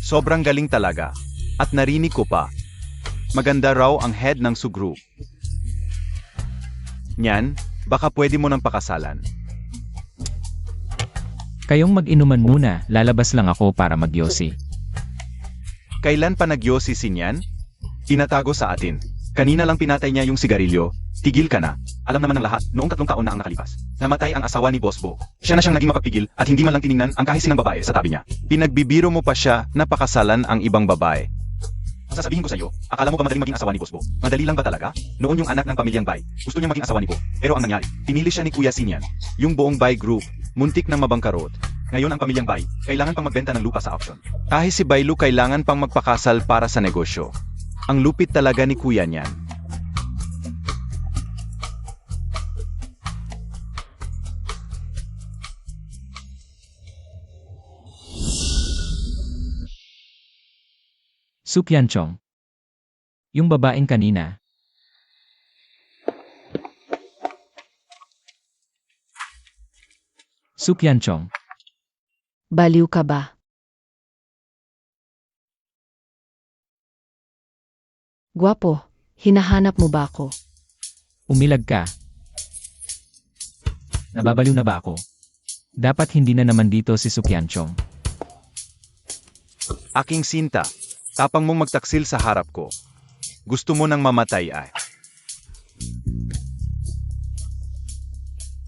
S5: Sobrang galing talaga. At narinig ko pa. Maganda raw ang head ng Sugru. Nyan, baka pwede mo nang pakasalan.
S3: Kayong mag-inuman muna, lalabas lang ako para magyosi.
S5: Kailan pa nagyosi si Nian? Tinatago sa atin. Kanina lang pinatay niya yung sigarilyo. Tigil ka na. Alam naman ng lahat, noong 3 taon na ang nakalipas. Namatay ang asawa ni Boss Bo. Siya na siyang naging mapagpigil at hindi man lang tiningnan ang kahit sinang babae sa tabi niya. Pinagbibiro mo pa siya na pakasalan ang ibang babae. Sasabihin ko sa iyo, akala mo ba madaling maging asawa ni Boss Bo? Madali lang ba talaga? Noon yung anak ng pamilyang Bai, gusto niya maging asawa ni Bo. Pero ang nangyari, pinili siya ni Kuya Sinyan. Yung buong Bai Group, muntik na mabangkarot. Ngayon ang pamilyang Bai, kailangan pang magbenta ng lupa sa auction. Kahit si Bailu kailangan pang magpakasal para sa negosyo. Ang lupit talaga ni Kuya niyan.
S3: Su Qianchong. Yung babaeng kanina. Su Qianchong.
S1: Baliw ka ba? Gwapo, hinahanap mo ba ako?
S3: Umilag ka. Nababaliw na ba ako? Dapat hindi na naman dito si Su Qianchong.
S5: Aking sinta, tapang mong magtaksil sa harap ko. Gusto mo nang mamatay ay.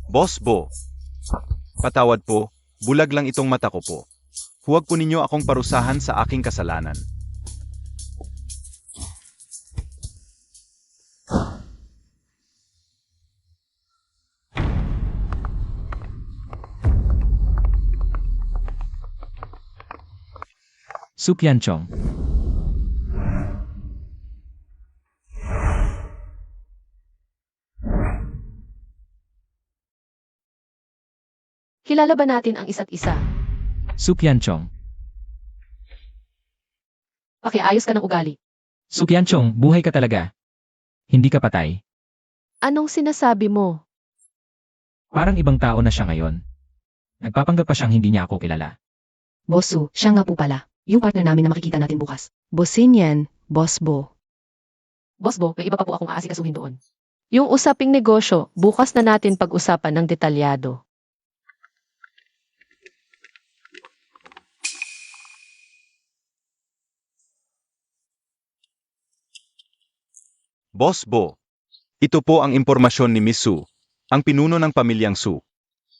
S5: Boss Bo, patawad po, bulag lang itong mata ko po. Huwag po ninyo akong parusahan sa aking kasalanan.
S3: Su Qianchong.
S2: Kilala ba natin ang isa't isa?
S3: Su Qianchong.
S2: Pakiayos ka ng ugali.
S3: Su Qianchong, buhay ka talaga. Hindi ka patay.
S2: Anong sinasabi mo?
S3: Parang ibang tao na siya ngayon. Nagpapanggap pa siyang hindi niya ako kilala.
S1: Bosu, siya nga po pala. Yung partner namin na makikita natin bukas. Bosin yan, Boss Bo.
S2: Boss Bo, may iba pa po akong aasikasuhin doon. Yung usaping negosyo, bukas na natin pag-usapan ng detalyado.
S5: Boss Bo, ito po ang impormasyon ni Miss Su, ang pinuno ng pamilyang Su.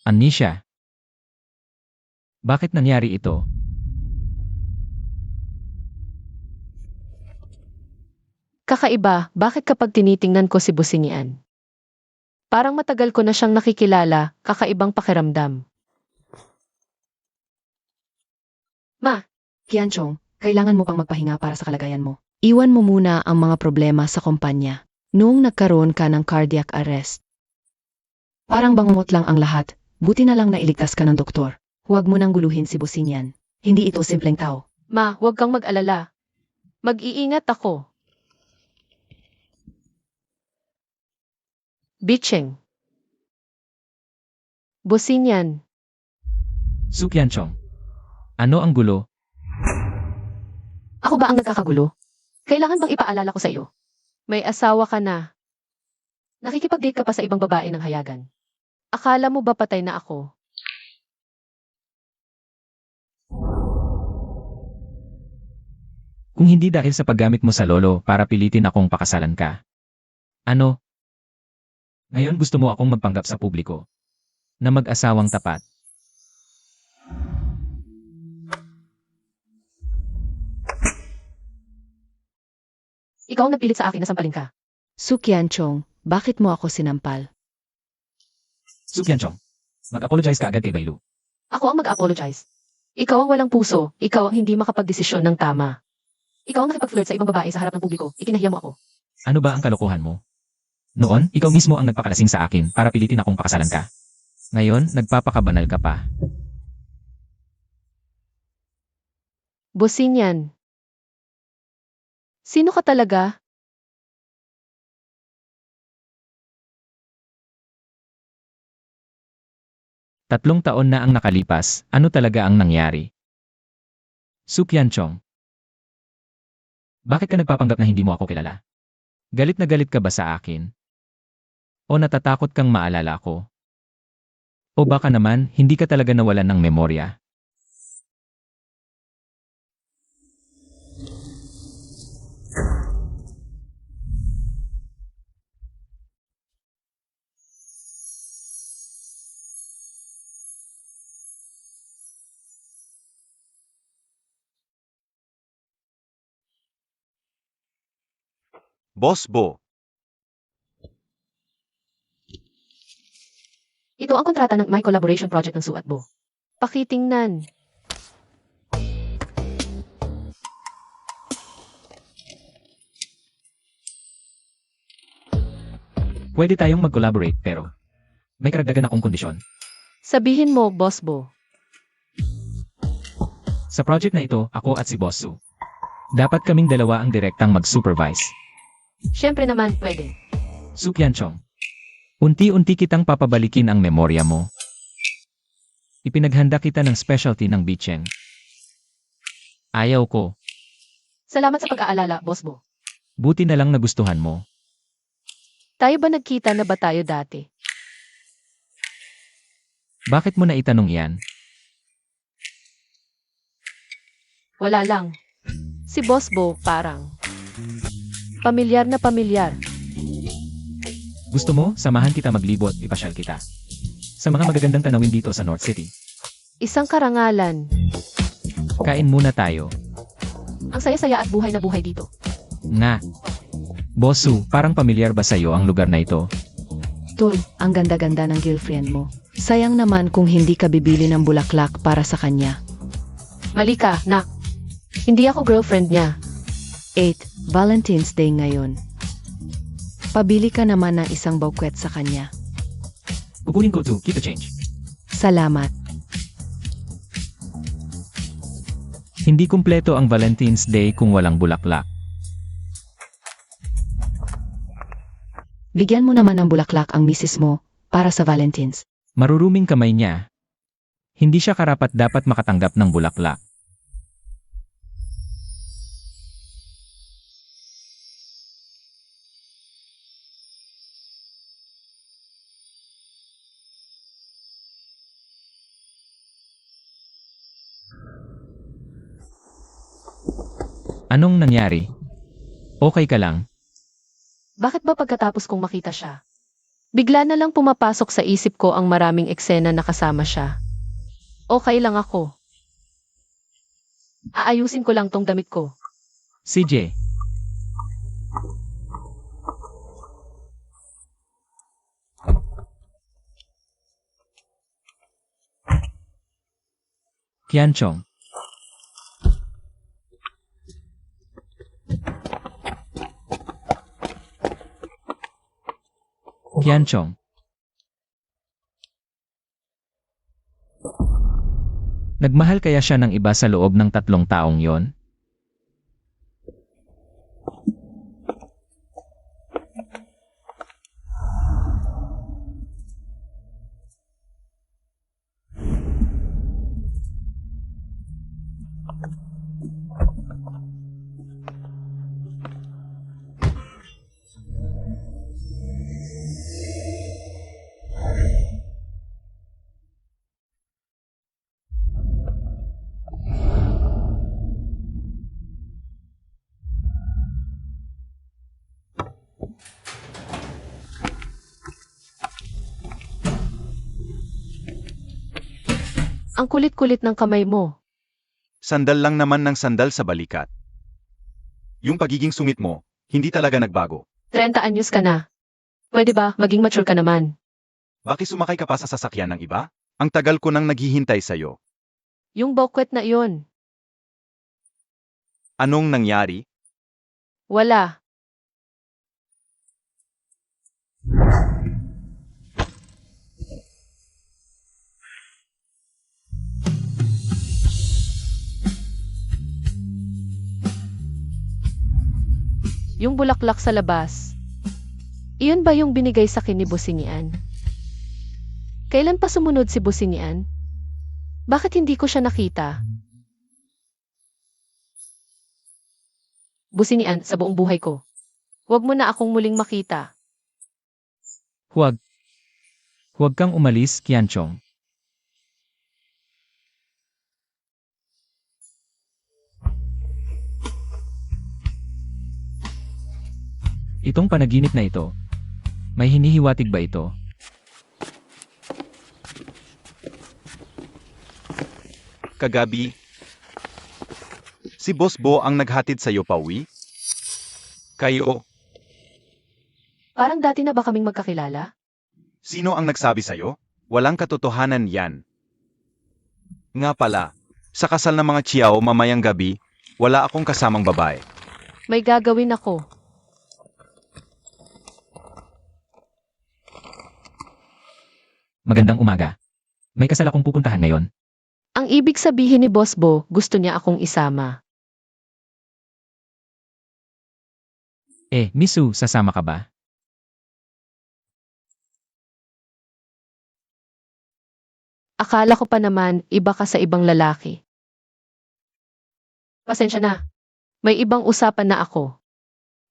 S3: Anisha. Bakit nangyari ito?
S2: Kakaiba, bakit kapag tinitingnan ko si Businian? Parang matagal ko na siyang nakikilala, kakaibang pakiramdam.
S1: Qianchong, kailangan mo pang magpahinga para sa kalagayan mo. Iwan mo muna ang mga problema sa kumpanya. Noong nagkaroon ka ng cardiac arrest. Parang bangungot lang ang lahat, buti na lang nailigtas ka ng doktor. Huwag mo nang guluhin si Businian. Hindi ito simpleng tao.
S2: Ma, huwag kang mag-alala. Mag-iingat ako. Bitching. Businian.
S3: Su Qianchong. Ano ang gulo?
S2: Ako ba ang nagkakagulo? Kailangan bang ipaalala ko sa iyo? May asawa ka na. Nakikipag-date ka pa sa ibang babae ng hayagan. Akala mo ba patay na ako?
S3: Kung hindi dahil sa paggamit mo sa lolo para pilitin akong pakasalan ka. Ano? Ngayon gusto mo akong magpanggap sa publiko na mag-asawang tapat.
S2: Ikaw ang nagpilit sa akin na sampalin ka.
S1: Su Qianchong, bakit mo ako sinampal?
S3: Su Qianchong. Mag-apologize ka agad kay Bailu.
S2: Ako ang mag-apologize. Ikaw ang walang puso, ikaw ang hindi makapagdesisyon ng tama. Ikaw ang nakipag-flirt sa ibang babae sa harap ng publiko, ikinahiya mo ako.
S3: Ano ba ang kalokohan mo? Noon, ikaw mismo ang nagpakalasing sa akin para pilitin akong pakasalan ka. Ngayon, nagpapakabanal ka pa.
S2: Businian. Sino ka talaga?
S3: Tatlong taon na ang nakalipas, ano talaga ang nangyari? Su Qianchong. Bakit ka nagpapanggap na hindi mo ako kilala? Galit na galit ka ba sa akin? O natatakot kang maalala ko? O baka naman, hindi ka talaga nawalan ng memorya.
S5: Boss Bo,
S2: Ito ang kontrata ng My Collaboration Project ng Suatbo. Pakitingnan.
S3: Pwede tayong mag-collaborate pero may karagdagan akong kondisyon.
S2: Sabihin mo, Boss Bo.
S3: Sa project na ito, ako at si Boss Su. Dapat kaming dalawa ang direktang mag-supervise.
S2: Siyempre naman, pwede.
S3: Su Qianchong. Unti-unti kitang papabalikin ang memorya mo. Ipinaghanda kita ng specialty ng Bicheng. Ayaw ko.
S2: Salamat sa pag-aalala, Boss Bo.
S3: Buti na lang nagustuhan mo.
S2: Tayo ba nagkita na ba tayo dati?
S3: Bakit mo na itanong yan?
S2: Wala lang. Si Boss Bo, parang pamilyar na pamilyar.
S3: Gusto mo, samahan kita maglibot, ipasyal kita. Sa mga magagandang tanawin dito sa North City.
S2: Isang karangalan.
S3: Kain muna tayo.
S2: Ang saya-saya at buhay na buhay dito.
S3: Nga. Boss Su, parang pamilyar ba sa'yo ang lugar na ito?
S1: Tol, ang ganda-ganda ng girlfriend mo. Sayang naman kung hindi ka bibili ng bulaklak para sa kanya.
S2: Mali ka, nak. Hindi ako girlfriend niya.
S1: 8. Valentine's Day ngayon. Pabili ka naman ng isang bouquet sa kanya.
S3: Kukunin ko to, keep the change.
S1: Salamat.
S3: Hindi kumpleto ang Valentine's Day kung walang bulaklak.
S1: Bigyan mo naman ng bulaklak ang misis mo para sa Valentine's.
S3: Maruruming kamay niya. Hindi siya karapat-dapat makatanggap ng bulaklak. Anong nangyari? Okay ka lang?
S2: Bakit ba pagkatapos kong makita siya? Bigla na lang pumapasok sa isip ko ang maraming eksena na kasama siya. Okay lang ako. Aayusin ko lang tong damit ko.
S3: CJ. Qianchong. Qianchong. Nagmahal kaya siya ng iba sa loob ng 3 taong yon?
S2: Ang kulit-kulit ng kamay mo.
S5: sandal lang naman ng sandal sa balikat. Yung pagiging sungit mo, hindi talaga nagbago.
S2: 30 anyos ka na. Pwede ba maging mature ka naman?
S5: Bakit sumakay ka pa sa sasakyan ng iba? Ang tagal ko nang naghihintay sa'yo.
S2: Yung bouquet na iyon.
S5: Anong nangyari?
S2: Wala. Yung bulaklak sa labas. Iyon ba yung binigay sa akin ni Businian? Kailan pa sumunod si Businian? Bakit hindi ko siya nakita? Businian, sa buong buhay ko. Huwag mo na akong muling makita.
S3: Huwag. Huwag kang umalis, Qianchong. Itong panaginip na ito, may hinihiwatig ba ito?
S5: Kagabi, si Boss Bo ang naghatid sa'yo pauwi? Kayo,
S2: Parang dati na ba kaming magkakilala?
S5: sino ang nagsabi sa'yo? Walang katotohanan yan. Nga pala, sa kasal ng mga Chiao mamayang gabi, wala akong kasamang babae.
S2: May gagawin ako.
S3: Magandang umaga. May kasal akong pupuntahan ngayon.
S2: Ang ibig sabihin ni Boss Bo, gusto niya akong isama.
S3: Miss Sue, sasama ka ba?
S2: Akala ko pa naman, iba ka sa ibang lalaki. Pasensya na. May ibang usapan na ako.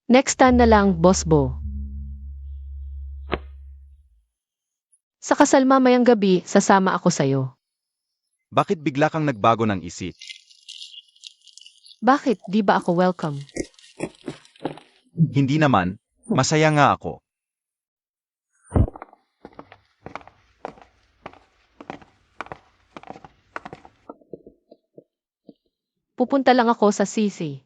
S2: Next time na lang, Boss Bo. Sa kasal mamayang gabi, sasama ako sa'yo.
S5: Bakit bigla kang nagbago ng isip?
S2: Bakit? Di ba ako welcome?
S5: Hindi naman, masaya nga ako.
S2: Pupunta lang ako sa sisi.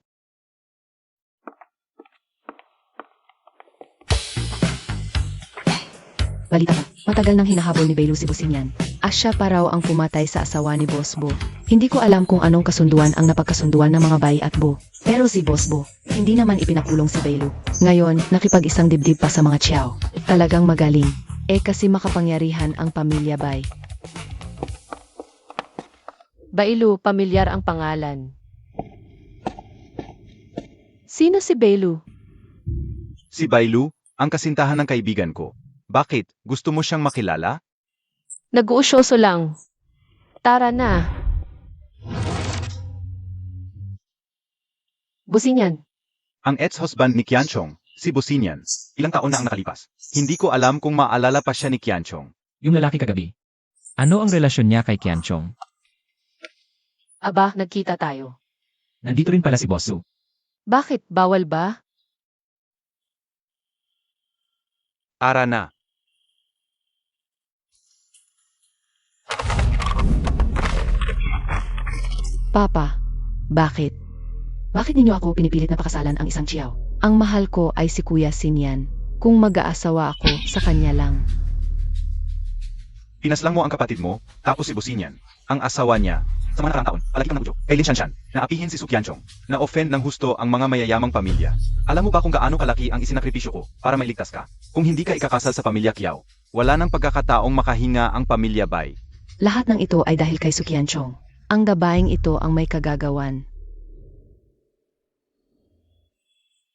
S1: Balita ko, matagal nang hinahabol ni Bailu si Businian. Asya pa raw ang pumatay sa asawa ni Boss Bo. Hindi ko alam kung anong kasunduan ang napagkasunduan ng mga Bai at Bo. Pero si Boss Bo, hindi naman ipinakulong si Bailu. Ngayon, nakipag-isang dibdib pa sa mga Chiao. Talagang magaling. Kasi makapangyarihan ang pamilya Bai.
S2: Bailu, pamilyar ang pangalan. Sino si Bailu?
S5: Si Bailu, ang kasintahan ng kaibigan ko. Bakit? Gusto mo siyang makilala?
S2: Nag-uusyoso lang. Tara na. Businian.
S5: Ang ex-husband ni Qianchong, si Businian. Ilang taon na ang nakalipas. Hindi ko alam kung maalala pa siya ni Qianchong.
S3: Yung lalaki kagabi. Ano ang relasyon niya kay Qianchong?
S2: Aba, nagkita tayo.
S3: Nandito rin pala si Boss Sue.
S2: Bakit? Bawal ba?
S5: Ara na.
S1: Papa, bakit? Bakit ninyo ako pinipilit na pakasalan ang isang Chiao? Ang mahal ko ay si Kuya Sinian. Kung mag-aasawa ako, sa kanya lang.
S5: Pinaslang mo ang kapatid mo, tapos si Businian. Ang asawa niya. Sa mga nakaraang taon, palagi kang nagudyo. Kay Lin Shanshan, naapihin si Su Qianchong. Na-offend ng husto ang mga mayayamang pamilya. Alam mo ba kung gaano kalaki ang isinakripisyo ko para mailigtas ka? Kung hindi ka ikakasal sa pamilya Qiao, wala nang pagkakataong makahinga ang pamilya Bai.
S1: Lahat ng ito ay dahil kay Su Qianchong. Ang babaeng ito ang may kagagawan.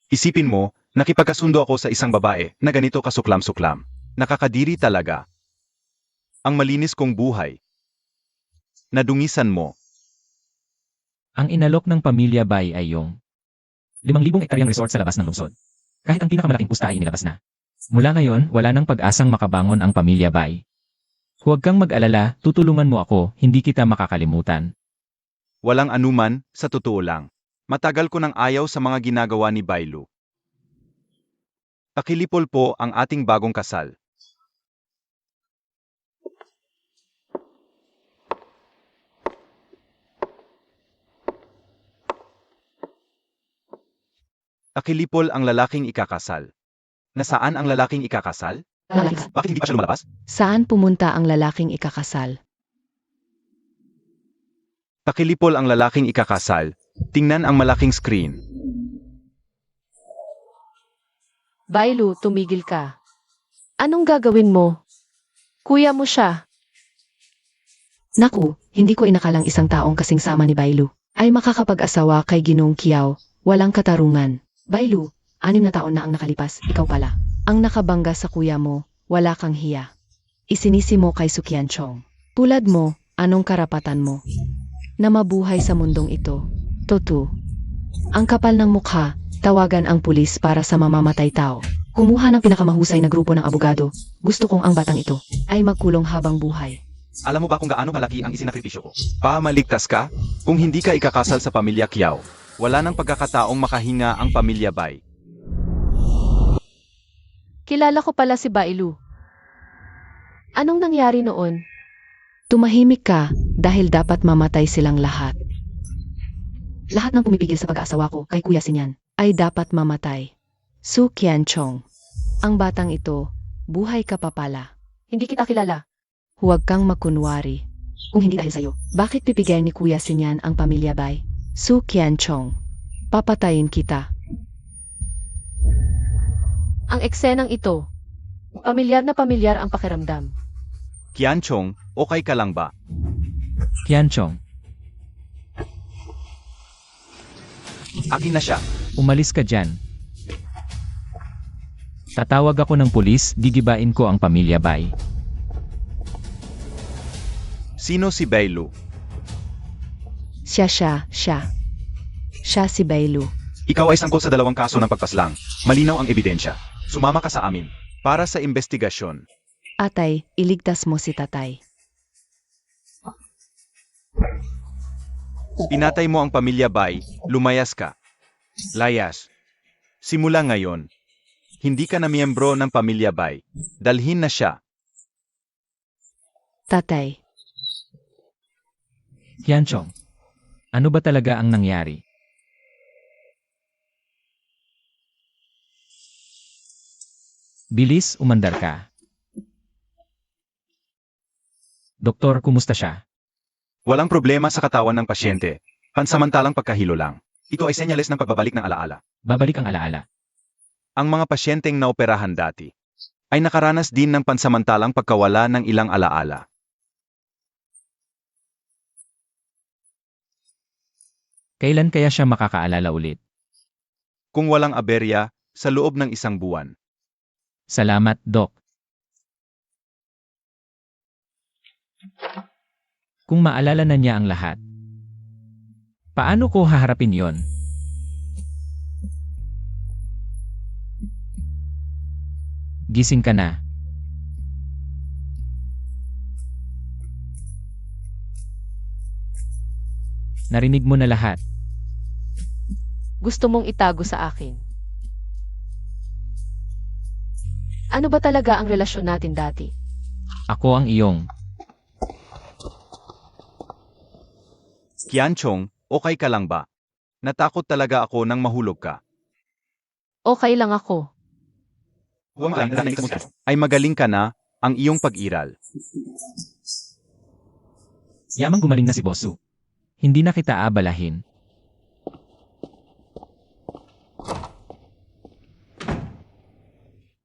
S5: Isipin mo, nakipagkasundo ako sa isang babae na ganito kasuklam-suklam. Nakakadiri talaga. Ang malinis kong buhay. Nadungisan mo.
S3: Ang inalok ng pamilya Bai ay yung 5,000 ektaryang resort sa labas ng lungsod. Kahit ang pinakamalaking pusta ay inilabas na. Mula ngayon, wala nang pag-asang makabangon ang pamilya Bai. Huwag kang mag-alala, tutulungan mo ako, hindi kita makakalimutan.
S5: Walang anuman, sa totoo lang. Matagal ko nang ayaw sa mga ginagawa ni Bailu. Pakilipol po ang ating bagong kasal. Pakilipol ang lalaking ikakasal. Nasaan ang lalaking ikakasal?
S1: Lalaki.
S5: Bakit hindi pa siya lumalabas?
S1: Saan pumunta ang lalaking ikakasal?
S5: Pakilipol ang lalaking ikakasal. Tingnan ang malaking screen.
S2: Bailu, tumigil ka. Anong gagawin mo? Kuya mo siya.
S1: Naku, hindi ko inakalang isang taong kasing sama ni Bailu ay makakapag-asawa kay Ginong Kiao, walang katarungan. Bailu, 6 na taon na ang nakalipas, ikaw pala. Ang nakabangga sa kuya mo, wala kang hiya. Isinisi mo kay Su Qianchong. Tulad mo, anong karapatan mo? Na mabuhay sa mundong ito. Totu. Ang kapal ng mukha, tawagan ang pulis para sa mamamatay tao. Kumuha ng pinakamahusay na grupo ng abogado. Gusto kong ang batang ito ay magkulong habang buhay.
S5: Alam mo ba kung gaano kalaki ang isinakripisyo ko? Maligtas ka? Kung hindi ka ikakasal sa pamilya Qiao, wala nang pagkakataong makahinga ang pamilya Bai.
S2: Kilala ko pala si Bailu. Anong nangyari noon?
S1: Tumahimik ka dahil dapat mamatay silang lahat. Lahat ng pumipigil sa pag-aasawa ko kay Kuya Sinyan ay dapat mamatay. Su Qianchong. Ang batang ito, buhay ka pa pala.
S2: Hindi kita kilala.
S1: Huwag kang makunwari. Kung hindi dahil sa'yo, bakit pipigil ni Kuya Sinyan ang pamilya Bai? Su Qianchong. Papatayin kita.
S2: Ang eksenang ito, pamilyar na pamilyar ang pakiramdam.
S5: Qianchong, okay ka lang ba?
S3: Qianchong,
S5: Akin na siya.
S3: umalis ka dyan. Tatawag ako ng pulis, gigibain ko ang pamilya Bai.
S5: Sino si Bailu?
S1: Siya. Siya si Bailu.
S5: Ikaw ay sangkot sa 2 kaso ng pagpaslang. Malinaw ang ebidensya. Sumama ka sa amin. Para sa investigasyon.
S1: Atay, iligtas mo si tatay.
S5: Pinatay mo ang pamilya Bai, lumayas ka. Layas. Simula ngayon, hindi ka na miyembro ng pamilya Bai. Dalhin na siya.
S1: Tatay,
S3: Qianchong, ano ba talaga ang nangyari? Bilis, umandar ka. Doktor, kumusta siya?
S5: Walang problema sa katawan ng pasyente. Pansamantalang pagkahilo lang. Ito ay senyales ng pagbabalik ng alaala.
S3: Babalik ang alaala.
S5: Ang mga pasyenteng naoperahan dati ay nakaranas din ng pansamantalang pagkawala ng ilang alaala.
S3: Kailan kaya siya makakaalala ulit?
S5: Kung walang aberya, sa loob ng 1 buwan.
S3: Salamat, Doc. Kung maalala na niya ang lahat, paano ko haharapin yon? Gising ka na. Narinig mo na lahat.
S2: Gusto mong itago sa akin. Ano ba talaga ang relasyon natin dati?
S3: Ako ang iyong.
S5: Qianchong, okay ka lang ba? Natakot talaga ako nang mahulog ka.
S2: Okay lang ako.
S5: Ay magaling ka na, ang iyong pag-iral.
S3: Yamang gumaling na si Bosu. Hindi na kita abalahin.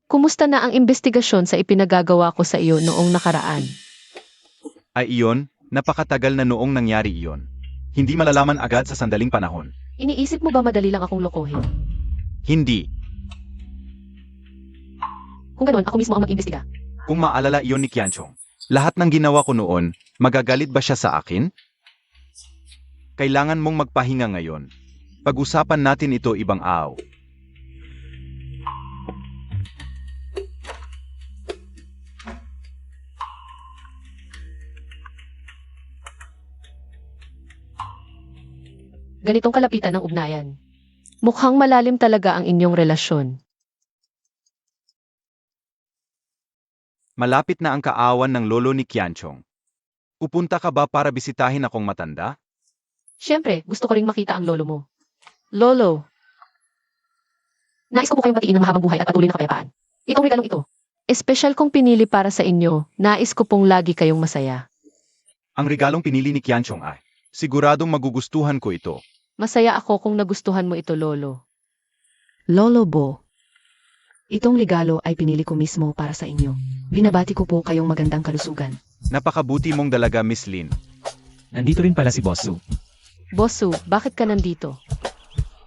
S2: Kumusta na ang investigasyon sa ipinagagawa ko sa iyo noong nakaraan?
S5: Ay iyon, napakatagal na noong nangyari iyon. Hindi malalaman agad sa sandaling panahon.
S2: Iniisip mo ba madali lang akong lokohin?
S5: Hindi.
S2: Kung ganoon, ako mismo ang mag-imbestiga.
S5: Kung maalala iyon ni Qianchong, lahat ng ginawa ko noon, magagalit ba siya sa akin? Kailangan mong magpahinga ngayon. Pag-usapan natin ito ibang araw.
S2: Ganitong kalapitan ng ugnayan. Mukhang malalim talaga ang inyong relasyon.
S5: Malapit na ang kaawan ng lolo ni Qianchong. Pupunta ka ba para bisitahin akong matanda?
S2: Siyempre, gusto ko ring makita ang lolo mo. Lolo, nais ko po kayong batiin ng mahabang buhay at patuloy na kapayapaan. Itong regalong ito, espesyal kong pinili para sa inyo, nais ko pong lagi kayong masaya.
S5: Ang regalong pinili ni Qianchong ay, siguradong magugustuhan ko ito.
S2: Masaya ako kung nagustuhan mo ito, Lolo.
S1: Lolo Bo. Itong regalo ay pinili ko mismo para sa inyo. Binabati ko po kayong magandang kalusugan.
S5: Napakabuti mong dalaga, Miss Lin.
S3: Nandito rin pala si Bosu.
S2: Bosu, bakit ka nandito?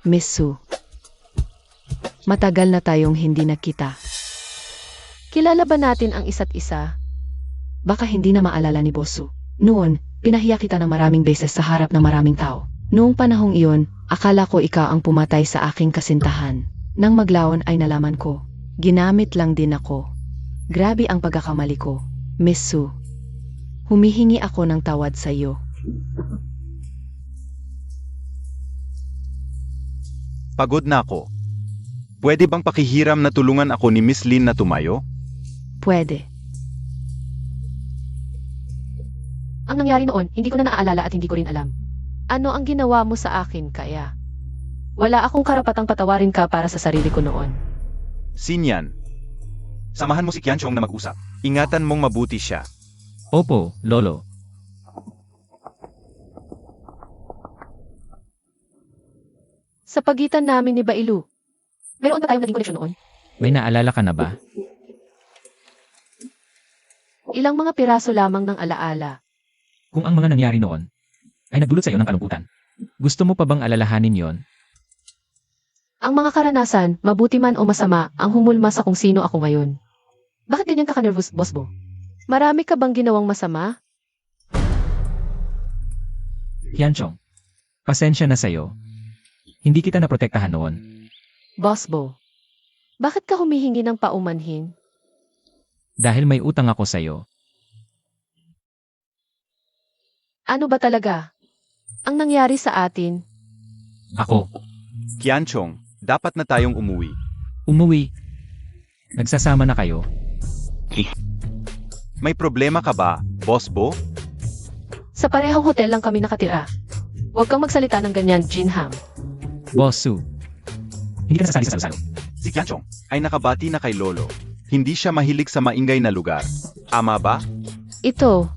S1: Miss Su. Matagal na tayong hindi nakita.
S2: Kilala ba natin ang isa't isa?
S1: Baka hindi na maalala ni Bosu. Noon, pinahiya kita ng maraming beses sa harap ng maraming tao. Noong panahong iyon, akala ko ikaw ang pumatay sa aking kasintahan. Nang maglaon ay nalaman ko. Ginamit lang din ako. Grabe ang pagkakamali ko. Miss Su. Humihingi ako ng tawad sa iyo.
S5: Pagod na ako. Pwede bang pakihiram na tulungan ako ni Miss Lin na tumayo?
S1: Pwede.
S2: Ang nangyari noon, hindi ko na naaalala at hindi ko rin alam. Ano ang ginawa mo sa akin kaya? Wala akong karapatang patawarin ka para sa sarili ko noon.
S5: Sinyan. Samahan mo si Qianchong na mag-usap. Ingatan mong mabuti siya.
S3: Opo, Lolo.
S2: Sa pagitan namin ni Bailu, meron ba tayong naging koneksyon noon?
S3: May naalala ka na ba?
S2: Ilang mga piraso lamang ng alaala.
S3: Kung ang mga nangyari noon ay nagdulot sa iyo ng kalungkutan, gusto mo pa bang alalahanin yon?
S2: Ang mga karanasan, mabuti man o masama, ang humulma sa kung sino ako ngayon. Bakit ganyan ka nervous, Boss Bo? Marami ka bang ginawang masama?
S3: Qianchong, pasensya na sa'yo. Hindi kita naprotektahan noon.
S2: Boss Bo, bakit ka humihingi ng paumanhin?
S3: Dahil may utang ako sa'yo.
S2: Ano ba talaga? Ang nangyari sa atin,
S3: Ako,
S5: Qianchong, dapat na tayong umuwi.
S3: umuwi. Nagsasama na kayo.
S5: May problema ka ba, Boss Bo?
S2: sa parehong hotel lang kami nakatira. Huwag kang magsalita ng ganyan, Jinham.
S3: Boss Su. Hindi ka nasasali sa salo-salo.
S5: Si Qianchong ay nakabati na kay Lolo. Hindi siya mahilig sa maingay na lugar. Ama ba?
S2: Ito,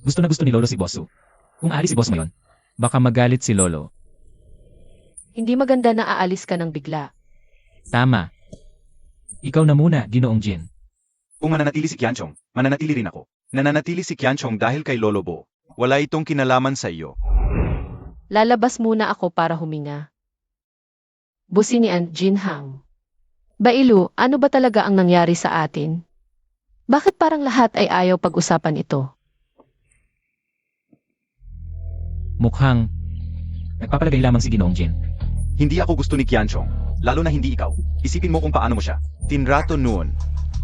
S3: Gusto na gusto ni Lolo si Boss Su. Kung aalis si Boss ngayon, baka magalit si Lolo.
S2: hindi maganda na aalis ka ng bigla.
S3: Tama. Ikaw na muna, Ginoong Jin.
S5: Kung mananatili si Qianchong, mananatili rin ako. Nananatili si Qianchong dahil kay Lolo Bo. Wala itong kinalaman sa iyo.
S2: Lalabas muna ako para huminga. Businian, Jinham. Bailu, ano ba talaga ang nangyari sa atin? Bakit parang lahat ay ayaw pag-usapan ito?
S3: Mukhang nagpapalagay lamang si Ginoong Jin.
S5: Hindi ako gusto ni Qianchong, lalo na hindi ikaw. Isipin mo kung paano mo siya. Tinrato noon.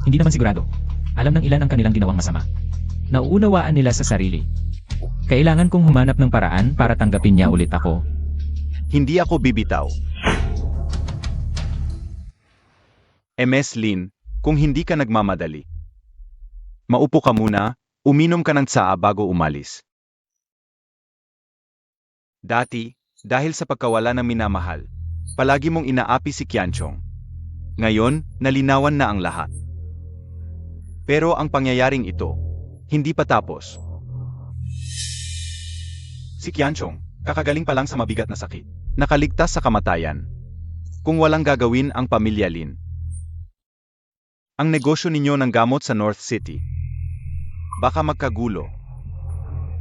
S3: Hindi naman sigurado. Alam ng ilan ang kanilang ginawang masama. Nauunawaan nila sa sarili. Kailangan kong humanap ng paraan para tanggapin niya ulit ako.
S5: Hindi ako bibitaw. MS Lin, kung hindi ka nagmamadali. Maupo ka muna, uminom ka ng tsaa bago umalis. Dati, dahil sa pagkawala ng minamahal, palagi mong inaapi si Qianchong. Ngayon, nalinawan na ang lahat. Pero ang pangyayaring ito, hindi pa tapos. Si Qianchong, kakagaling pa lang sa mabigat na sakit. Nakaligtas sa kamatayan. Kung walang gagawin ang pamilya Lin. Ang negosyo ninyo ng gamot sa North City. Baka magkagulo.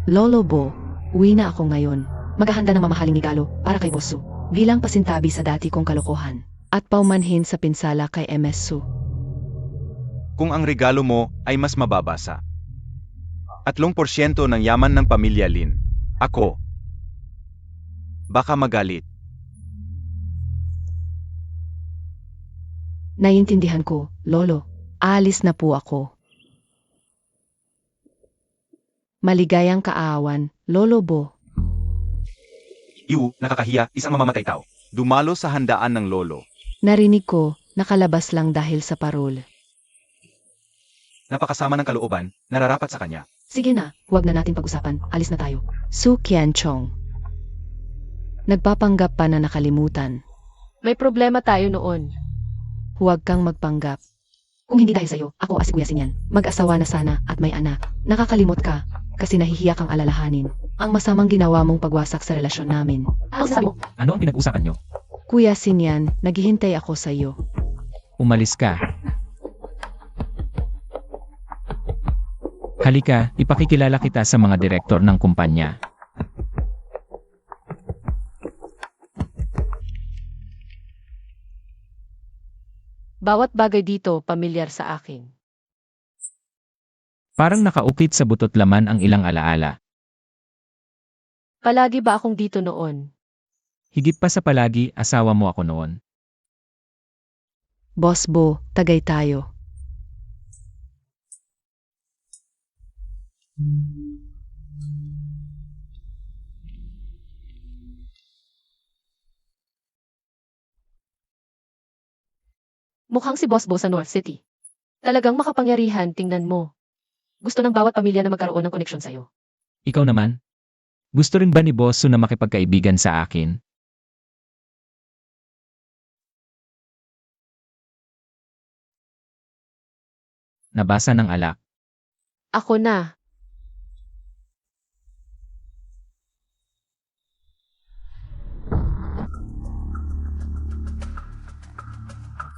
S1: Lolo Bo, uwi na ako ngayon. Maghahanda ng mamahaling regalo para kay Boss Su. Bilang pasintabi sa dati kong kalokohan. At paumanhin sa pinsala kay MS Su.
S5: Kung ang regalo mo ay mas mababasa. 3% ng yaman ng pamilya Lin. Ako. Baka magalit.
S1: Naiintindihan ko, Lolo. Aalis na po ako. Maligayang kaawan, Lolo Bo.
S5: Nakakahiya, isang mamamatay tao. Dumalo sa handaan ng lolo.
S1: Narinig ko, nakalabas lang dahil sa parol.
S5: Napakasama ng kalooban, nararapat sa kanya.
S1: Sige na, huwag na natin pag-usapan. Alis na tayo. Su Qianchong. Nagpapanggap pa na nakalimutan.
S2: May problema tayo noon.
S1: Huwag kang magpanggap. Kung hindi dahil sa'yo, ako at si Kuya Sinyan. Mag-asawa na sana at may anak. Nakakalimot ka kasi nahihiya kang alalahanin. Ang masamang ginawa mong pagwasak sa relasyon namin.
S2: Ano sabi mo?
S3: Ano ang pinag-usapan nyo?
S1: Kuya Sinyan, naghihintay ako sa'yo.
S3: Umalis ka. Halika, ipakikilala kita sa mga direktor ng kumpanya.
S2: Bawat bagay dito pamilyar sa akin.
S3: Parang nakaukit sa butot laman ang ilang alaala.
S2: Palagi ba akong dito noon?
S3: Higit pa sa palagi, asawa mo ako noon.
S1: Boss Bo, tagay tayo.
S2: Mukhang si Boss Bo sa North City. Talagang makapangyarihan, tingnan mo. Gusto ng bawat pamilya na magkaroon ng koneksyon sa'yo.
S3: Ikaw naman? Gusto rin ba ni Boss Su na makipagkaibigan sa akin? Nabasa ng alak.
S2: Ako na.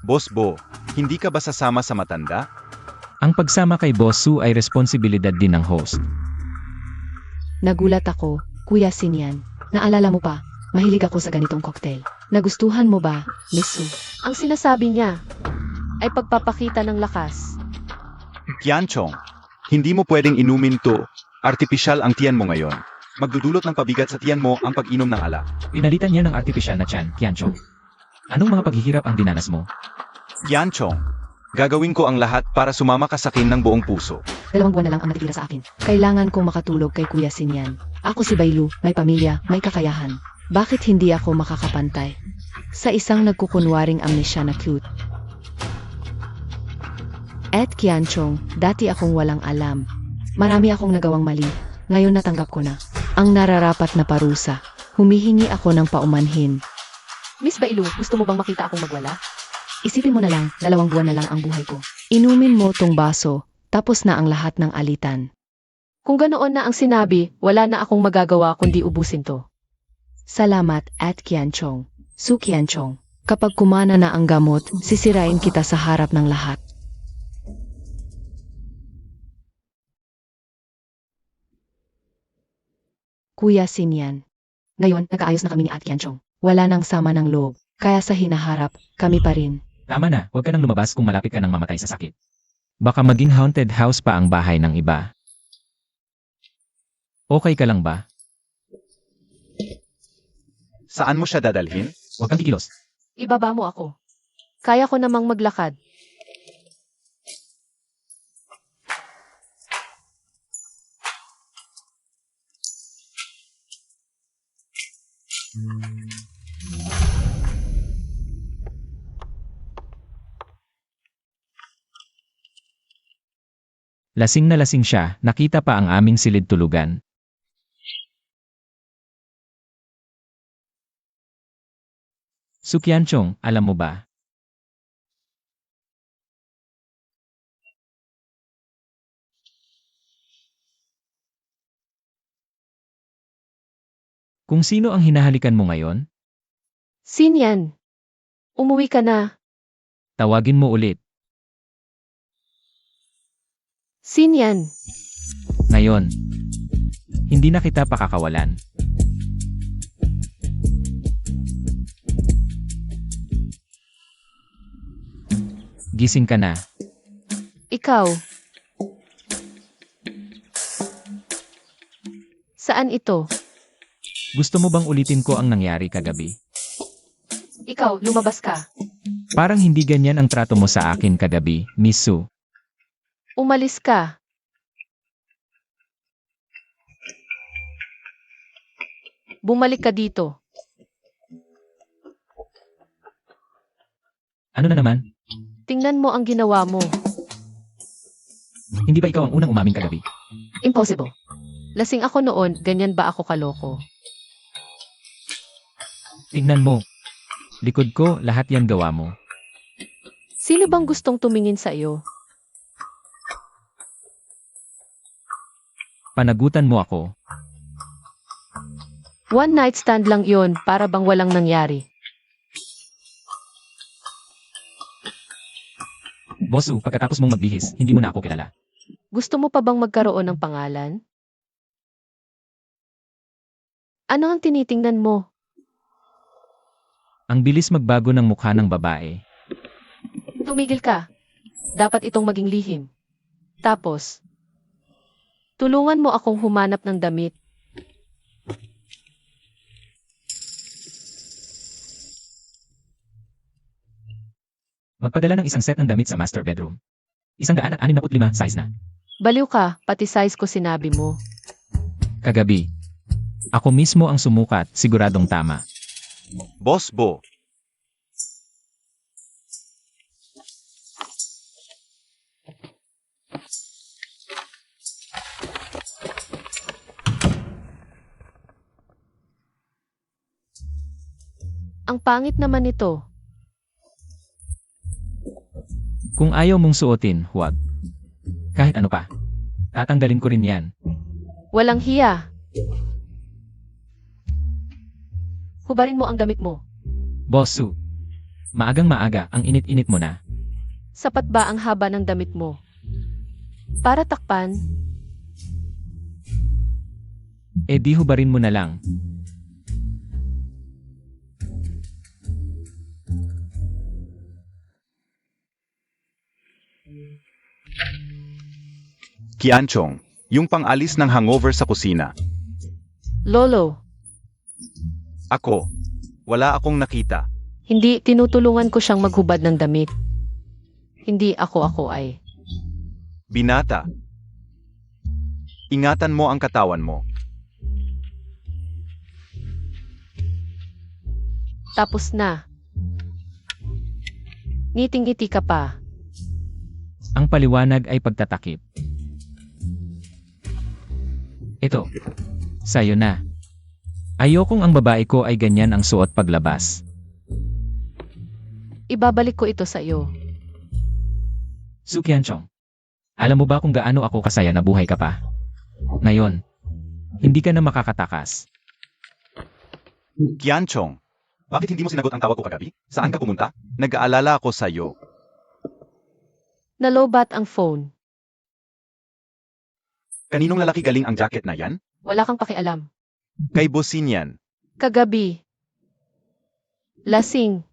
S5: Boss Bo, hindi ka ba sasama sa matanda?
S3: Ang pagsama kay Boss Su ay responsibilidad din ng host.
S1: Nagulat ako, Kuya Sinyan. Naalala mo pa, mahilig ako sa ganitong cocktail. Nagustuhan mo ba, Miss Su?
S2: Ang sinasabi niya ay pagpapakita ng lakas.
S5: Qianchong, hindi mo pwedeng inumin to. Artipisyal ang tiyan mo ngayon. Magdudulot ng pabigat sa tiyan mo ang pag-inom ng alak.
S3: Pinalitan niya ng artificial na tiyan, Qianchong. Anong mga paghihirap ang dinanas mo?
S5: Qianchong, gagawin ko ang lahat para sumama ka sa akin ng buong puso.
S1: 2 buwan na lang ang natitira sa akin. Kailangan kong makatulog kay Kuya Sinyan. Ako si Bailu, may pamilya, may kakayahan. Bakit hindi ako makakapantay? Sa isang nagkukunwaring amnesya na cute. At Qianchong, dati akong walang alam. Marami akong nagawang mali. Ngayon natanggap ko na. Ang nararapat na parusa. Humihingi ako ng paumanhin.
S2: Miss Bailu, gusto mo bang makita akong magwala?
S1: Isipin mo na lang, 2 buwan na lang ang buhay ko. Inumin mo tong baso, tapos na ang lahat ng alitan.
S2: Kung ganoon na ang sinabi, wala na akong magagawa kundi ubusin to.
S1: Salamat at Qianchong. Su Qianchong. Kapag kumana na ang gamot, sisirain kita sa harap ng lahat. Kuya Sinyan. Ngayon, nag-aayos na kami ni At Qianchong. Wala nang sama ng loob. Kaya sa hinaharap, kami pa rin.
S3: Tama na, huwag ka nang lumabas kung malapit ka nang mamatay sa sakit. Baka maging haunted house pa ang bahay ng iba. Okay ka lang ba?
S5: Saan mo siya dadalhin?
S3: Huwag kang kikilos.
S2: Ibaba mo ako. Kaya ko namang maglakad.
S3: Lasing na lasing siya, nakita pa ang aming silid tulugan. Su Qianchong, alam mo ba? Kung sino ang hinahalikan mo ngayon,
S2: Sinyan. Umuwi ka na.
S3: tawagin mo ulit.
S2: Sinyan.
S3: Ngayon. Hindi na kita pakakawalan. Gising ka na.
S2: Ikaw. Saan ito?
S3: Gusto mo bang ulitin ko ang nangyari kagabi?
S2: Ikaw, lumabas ka.
S3: Parang hindi ganyan ang trato mo sa akin kagabi, Miss Su.
S2: Umalis ka. Bumalik ka dito.
S3: Ano na naman?
S2: Tingnan mo ang ginawa mo.
S3: Hindi ba ikaw ang unang umaming kagabi?
S2: Impossible. Lasing ako noon, ganyan ba ako kaloko?
S3: Tingnan mo. Likod ko, lahat yan gawa mo.
S2: Sino bang gustong tumingin sa iyo?
S3: Panagutan mo ako.
S2: One night stand lang yon, para bang walang nangyari.
S3: Bosu, pagkatapos mong magbihis, hindi mo na ako kilala.
S2: Gusto mo pa bang magkaroon ng pangalan? Ano ang tinitingnan mo?
S3: Ang bilis magbago ng mukha ng babae.
S2: Tumigil ka. Dapat itong maging lihim. Tapos, tulungan mo akong humanap ng damit.
S3: Magpadala ng isang set ng damit sa master bedroom. 165 size na.
S2: Baliw ka, pati size ko sinabi mo.
S3: Kagabi. Ako mismo ang sumukat, siguradong tama.
S5: Boss Bo,
S2: Ang pangit naman ito.
S3: Kung ayaw mong suotin, huwag. Kahit ano pa. Tatanggalin ko rin yan.
S2: Walang hiya. Hubarin mo ang damit mo.
S3: Boss Su. Maagang maaga, ang init-init mo na.
S2: Sapat ba ang haba ng damit mo? Para takpan,
S3: Eh di hubarin mo na lang.
S5: Qianchong, yung pang-alis ng hangover sa kusina.
S2: Lolo,
S5: Ako. Wala akong nakita.
S2: hindi tinutulungan ko siyang maghubad ng damit. Hindi ako ay.
S5: Binata. Ingatan mo ang katawan mo.
S2: Tapos na. Ngiting-ngiti ka pa.
S3: Ang paliwanag ay pagtatakip. Ito. Sa'yo na. Ayokong ang babae ko ay ganyan ang suot paglabas.
S2: Ibabalik ko ito sa iyo.
S3: Su Qianchong. Alam mo ba kung gaano ako kasaya na buhay ka pa? Ngayon, hindi ka na makakatakas.
S5: Qianchong, bakit hindi mo sinagot ang tawag ko kagabi? Saan ka pumunta? Nag-aalala ako sa iyo.
S2: Nalobat ang phone.
S5: Kaninong lalaki galing ang jacket na yan?
S2: Wala kang pakialam.
S5: Kay Bosin yan.
S2: Kagabi. Lasing.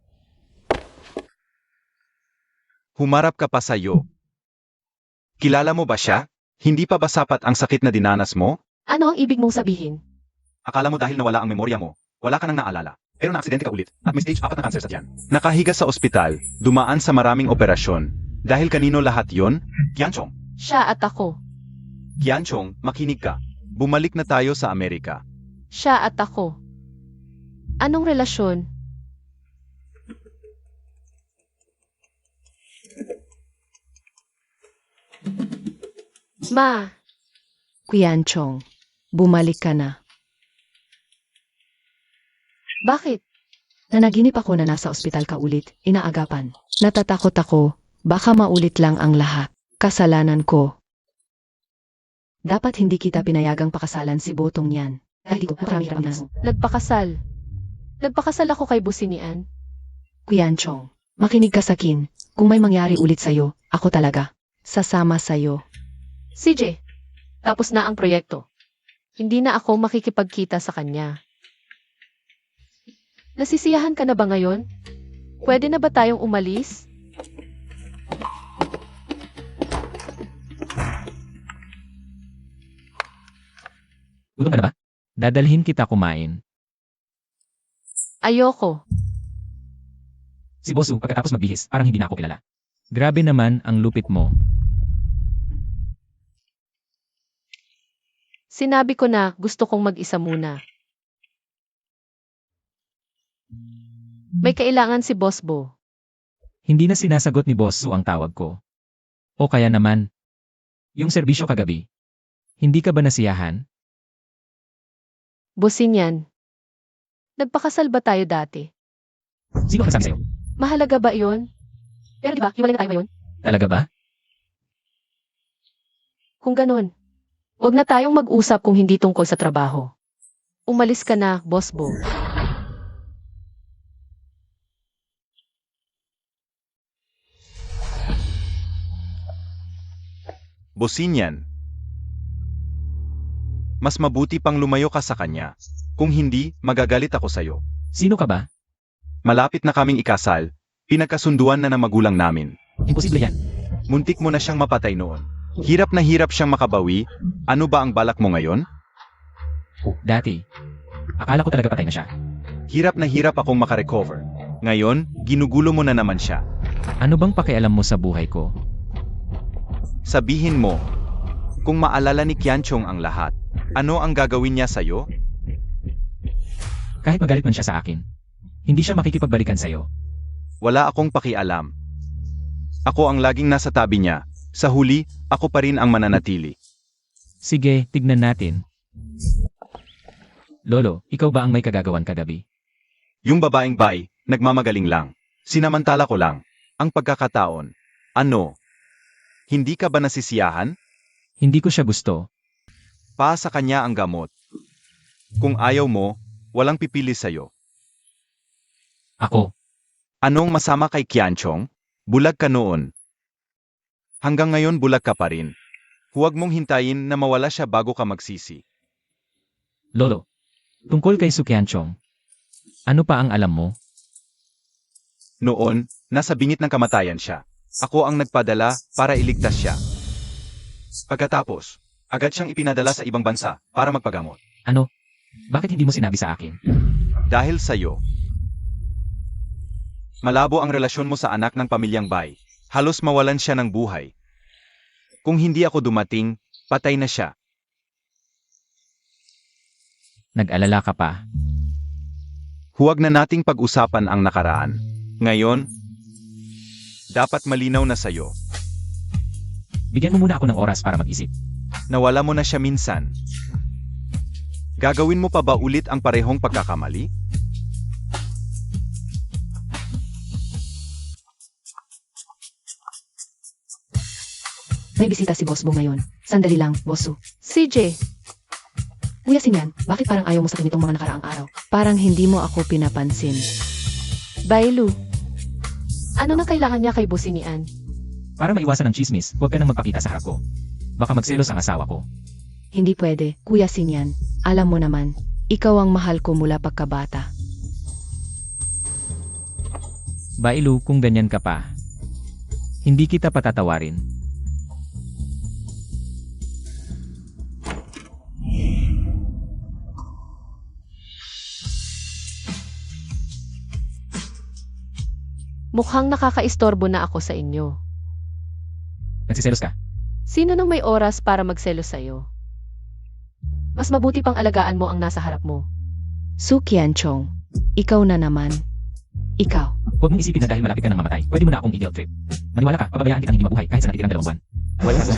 S5: Humarap ka pa sa iyo. Kilala mo ba siya? Hindi pa ba sapat ang sakit na dinanas mo?
S2: Ano ang ibig mong sabihin?
S5: Akala mo dahil nawala ang memorya mo, wala ka nang naalala. Pero na-aksidente ka ulit at may stage 4 na cancer sa tiyan. Nakahiga sa ospital, dumaan sa maraming operasyon. Dahil kanino lahat yon? Qianchong.
S2: Siya at ako.
S5: Qianchong, makinig ka. Bumalik na tayo sa Amerika.
S2: Siya at ako. Anong relasyon? Ma,
S1: Qianchong, bumalik ka na.
S2: bakit?
S1: Nanaginip ako na nasa ospital ka ulit, inaagapan. Natatakot ako, baka maulit lang ang lahat. Kasalanan ko. Dapat hindi kita pinayagang pakasalan si Botong yan. Dahil dito, marami-rami na.
S2: Nagpakasal. Nagpakasal ako kay Businian.
S1: Qianchong, makinig ka sa akin. Kung may mangyari ulit sa'yo, ako talaga. Sasama sa'yo.
S2: CJ, tapos na ang proyekto. Hindi na ako makikipagkita sa kanya. Nasisiyahan ka na ba ngayon? Pwede na ba tayong umalis?
S3: Gutom ka na ba? Dadalhin kita kumain.
S2: Ayoko.
S3: Si Bosu pagkatapos magbihis, parang hindi na ako kilala. Grabe naman ang lupit mo.
S2: Sinabi ko na gusto kong mag-isa muna. May kailangan si Boss Bo.
S3: Hindi na sinasagot ni Boss Su ang tawag ko. O kaya naman, yung serbisyo kagabi. Hindi ka ba nasiyahan?
S2: Bosin yan. Nagpakasal ba tayo dati?
S3: Sino ang nagsabi sa'yo?
S2: Mahalaga ba iyon? Pero di ba, hiwalay na tayo ngayon?
S3: Talaga ba?
S2: Kung ganun, huwag na tayong mag-usap kung hindi tungkol sa trabaho. Umalis ka na, Boss Bo.
S5: Bosin yan. Mas mabuti pang lumayo ka sa kanya. Kung hindi, magagalit ako sa'yo.
S3: Sino ka ba?
S5: Malapit na kaming ikasal, pinagkasunduan na ng magulang namin.
S3: Imposible yan.
S5: Muntik mo na siyang mapatay noon. Hirap na hirap siyang makabawi. Ano ba ang balak mo ngayon?
S3: Dati. Akala ko talaga patay na siya.
S5: Hirap na hirap akong makarecover. Ngayon, ginugulo mo na naman siya.
S3: Ano bang pakialam mo sa buhay ko?
S5: Sabihin mo, kung maalala ni Qianchong ang lahat, ano ang gagawin niya sa'yo?
S3: Kahit magalit man siya sa akin, hindi siya makikipagbalikan sa'yo.
S5: Wala akong pakialam. Ako ang laging nasa tabi niya. Sa huli, ako pa rin ang mananatili.
S3: Sige, tignan natin. Lolo, ikaw ba ang may kagagawan kagabi?
S5: Yung babaeng bay, nagmamagaling lang. Sinamantala ko lang. Ang pagkakataon. Ano? Hindi ka ba nasisiyahan?
S3: Hindi ko siya gusto.
S5: Pa sa kanya ang gamot. Kung ayaw mo, walang pipili sa'yo.
S3: Ako,
S5: Anong masama kay Qianchong? Bulag ka noon. Hanggang ngayon bulag ka pa rin. Huwag mong hintayin na mawala siya bago ka magsisi.
S3: Lolo. Tungkol kay Sukianchong. Ano pa ang alam mo?
S5: Noon, nasa bingit ng kamatayan siya. Ako ang nagpadala para iligtas siya. Pagkatapos, agad siyang ipinadala sa ibang bansa para magpagamot.
S3: Ano? Bakit hindi mo sinabi sa akin?
S5: Dahil sa'yo. Malabo ang relasyon mo sa anak ng pamilyang Bai. Halos mawalan siya ng buhay. Kung hindi ako dumating, patay na siya.
S3: Nag-alala ka pa.
S5: Huwag na nating pag-usapan ang nakaraan. Ngayon, dapat malinaw na sa'yo.
S3: Bigyan mo muna ako ng oras para mag-isip.
S5: Nawala mo na siya minsan. Gagawin mo pa ba ulit ang parehong pagkakamali?
S1: May bisita si Boss Bo ngayon. Sandali lang, Bosso.
S2: CJ,
S1: Kuya Sinyan, bakit parang ayaw mo sa akin itong mga nakaraang araw? Parang hindi mo ako pinapansin.
S2: Bailu. Ano na kailangan niya kay Businian?
S3: Para maiwasan ang chismis, huwag ka nang magpakita sa harap ko. Baka magselos ang asawa ko.
S1: Hindi pwede, Kuya Sinyan. Alam mo naman, ikaw ang mahal ko mula pagkabata.
S3: Bailu, kung ganyan ka pa. Hindi kita patatawarin.
S2: Mukhang nakakaistorbo na ako sa inyo.
S3: Nagsiselos ka?
S2: Sino nang may oras para magselos sa'yo? Mas mabuti pang alagaan mo ang nasa harap mo.
S1: Su Qianchong, ikaw na naman. Ikaw.
S3: Huwag mong isipin na dahil malapit ka nang mamatay, pwede mo na akong i-guilt trip. Maniwala ka, pababayaan kitang hindi mabuhay kahit sa natitirang 2 buwan. Wala ka.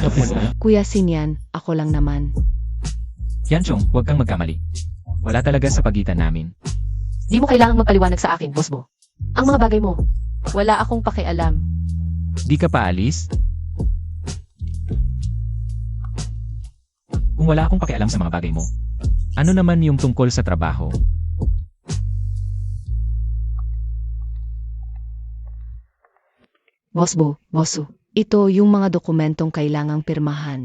S1: Kuya Sinyan, ako lang naman.
S3: Qianchong, huwag kang magkamali. Wala talaga sa pagitan namin.
S2: Di mo kailangang magpaliwanag sa akin, Boss Bo. Ang mga bagay mo, wala akong pakialam.
S3: Di ka pa alis? Kung wala akong pakialam sa mga bagay mo, ano naman yung tungkol sa trabaho?
S1: Boss Bo, Bosso, ito yung mga dokumentong kailangang pirmahan.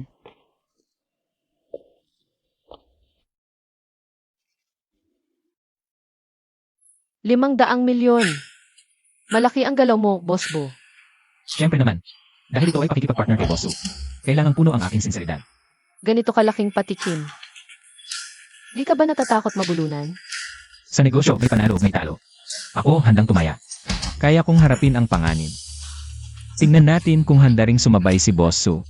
S2: ₱500,000,000. Malaki ang galaw mo, Boss Bo.
S3: Siyempre naman, dahil ito ay pakikipag-partner kay Bosso, kailangan puno ang aking sinseridad.
S2: Ganito kalaking patikim. Di ka ba natatakot mabulunan?
S3: Sa negosyo, may panalo, may talo. Ako, handang tumaya. Kaya kong harapin ang panganib. Tingnan natin kung handa ring sumabay si Bosso.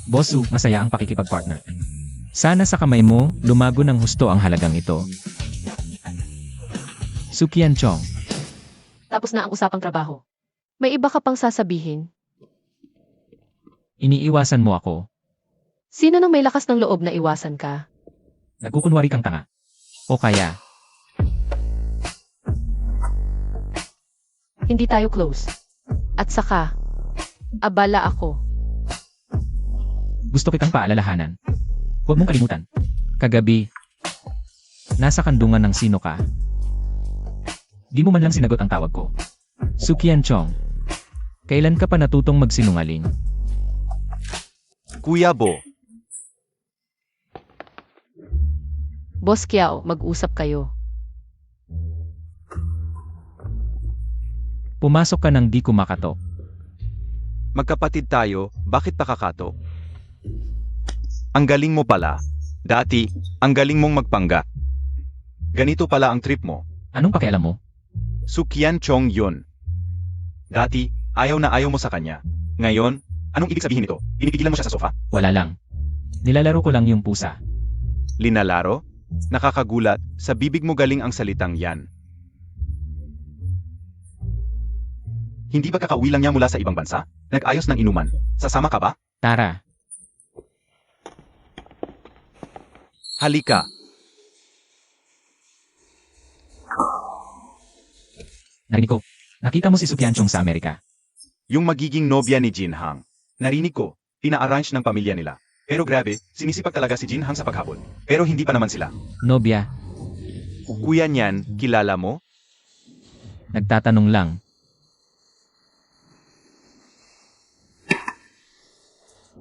S3: Bosso, masaya ang pakikipag-partner. Sana sa kamay mo, lumago ng husto ang halagang ito. Su Qianchong,
S2: Tapos na ang usapang trabaho. May iba ka pang sasabihin?
S3: iniiwasan mo ako.
S2: Sino nang may lakas ng loob na iwasan ka?
S3: Nagkukunwari kang tanga. O kaya,
S2: Hindi tayo close. At saka, abala ako.
S3: gusto kitang paalalahanan. Huwag mong kalimutan. Kagabi, nasa kandungan ng sino ka. Di mo man lang sinagot ang tawag ko. Su Qianchong, kailan ka pa natutong magsinungaling?
S5: Kuya Bo,
S2: Boss Kiao, mag-usap kayo.
S3: Pumasok ka nang di kumakatok.
S5: magkapatid tayo, bakit pa kakatok? Ang galing mo pala. Dati, ang galing mong magpangga. Ganito pala ang trip mo.
S3: Anong pakialam mo?
S5: Su Qianchong yun. Dati, ayaw na ayaw mo sa kanya. Ngayon, anong ibig sabihin nito? Pinipigilan mo siya sa sofa?
S3: Wala lang. Nilalaro ko lang yung pusa.
S5: Linalaro? Nakakagulat, sa bibig mo galing ang salitang yan. Hindi ba kakauwi lang niya mula sa ibang bansa? Nag-ayos ng inuman. Sasama ka ba?
S3: Tara.
S5: Halika.
S3: Narinig ko. Nakita mo si Sukyanchong sa Amerika.
S5: Yung magiging nobya ni Jinhang. Narinig ko, pina-arrange ng pamilya nila. Pero grabe, sinisipag talaga si Jinhang sa paghabol. Pero hindi pa naman sila.
S3: Nobya,
S5: Kuya niyan, kilala mo?
S3: nagtatanong lang.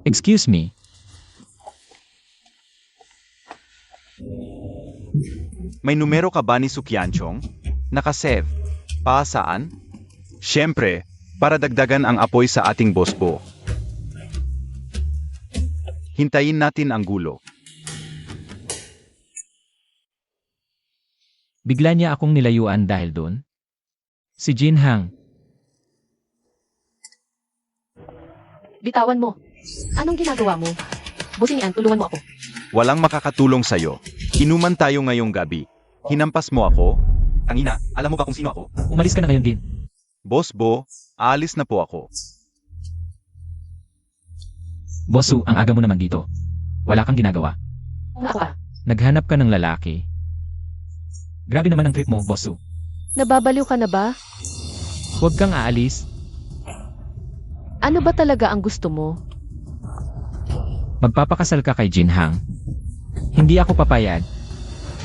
S3: Excuse me.
S5: May numero ka ba ni Sukyanchong? Nakasave. Pa saan? Siyempre, para dagdagan ang apoy sa ating bosbo. Hintayin natin ang gulo.
S3: Bigla niya akong nilayuan dahil doon. Si Jinhang.
S2: Bitawan mo. Anong ginagawa mo? Busing yan, tulungan mo ako.
S5: Walang makakatulong sa'yo. Inuman tayo ngayong gabi. Hinampas mo ako? Tangina, alam mo ba kung sino ako?
S3: Umalis ka na ngayon din.
S5: Boss Bo, aalis na po ako.
S3: Bosu, ang aga mo naman dito. Wala kang ginagawa.
S2: Kung ako ka.
S3: Naghanap ka ng lalaki. Grabe naman ang trip mo, Bosu.
S4: Nababaliw ka na ba?
S3: Huwag kang aalis.
S4: Ano ba talaga ang gusto mo?
S3: Magpapakasal ka kay Jinhang. Hindi ako papayag.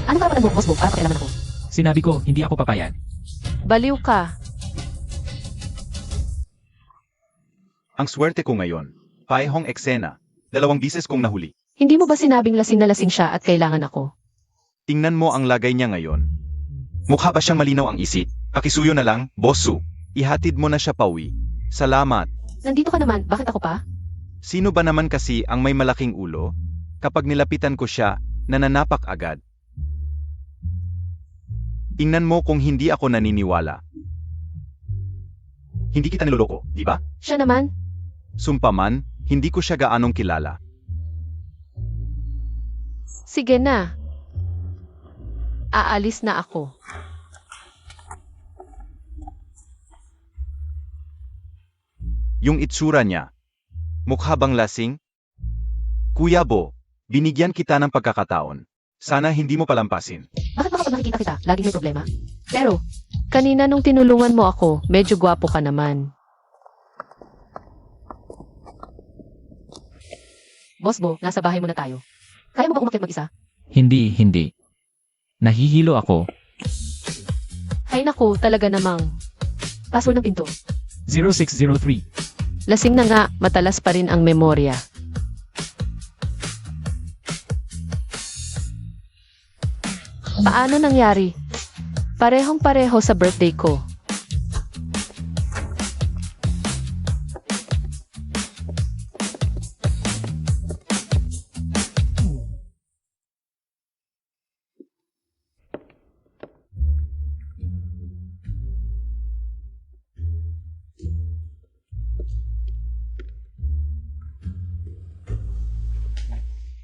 S2: Ano karapatan mo, boss mo, para pakialaman ako?
S3: Sinabi ko, hindi ako papayag.
S4: Baliw ka.
S5: Ang swerte ko ngayon. Paehong eksena. 2 bises kong nahuli.
S2: Hindi mo ba sinabing lasing na lasing siya at kailangan ako?
S5: Tingnan mo ang lagay niya ngayon. Mukha ba siyang malinaw ang isip? Pakisuyo na lang, Bosu. Ihatid mo na siya pauwi. Salamat.
S2: Nandito ka naman, bakit ako pa?
S5: Sino ba naman kasi ang may malaking ulo? Kapag nilapitan ko siya, nananapak agad. Tingnan mo kung hindi ako naniniwala. Hindi kita niloloko, di ba?
S2: Siya naman?
S5: Sumpaman, hindi ko siya gaanong kilala.
S4: Sige na. Aalis na ako.
S5: Yung itsura niya. Mukha bang lasing? Kuya Bo, binigyan kita ng pagkakataon. Sana hindi mo palampasin.
S2: Bakit ba kapag nakikita kita, laging may problema? Pero,
S4: Kanina nung tinulungan mo ako, medyo gwapo ka naman.
S2: boss Bo, nasa bahay muna tayo. Kaya mo ba umakyat mag-isa?
S3: Hindi. Nahihilo ako.
S4: Hay naku, talaga namang.
S2: Password ng pinto.
S3: 0603.
S4: Lasing na nga, matalas pa rin ang memorya. Paano nangyari? Parehong-pareho sa birthday ko.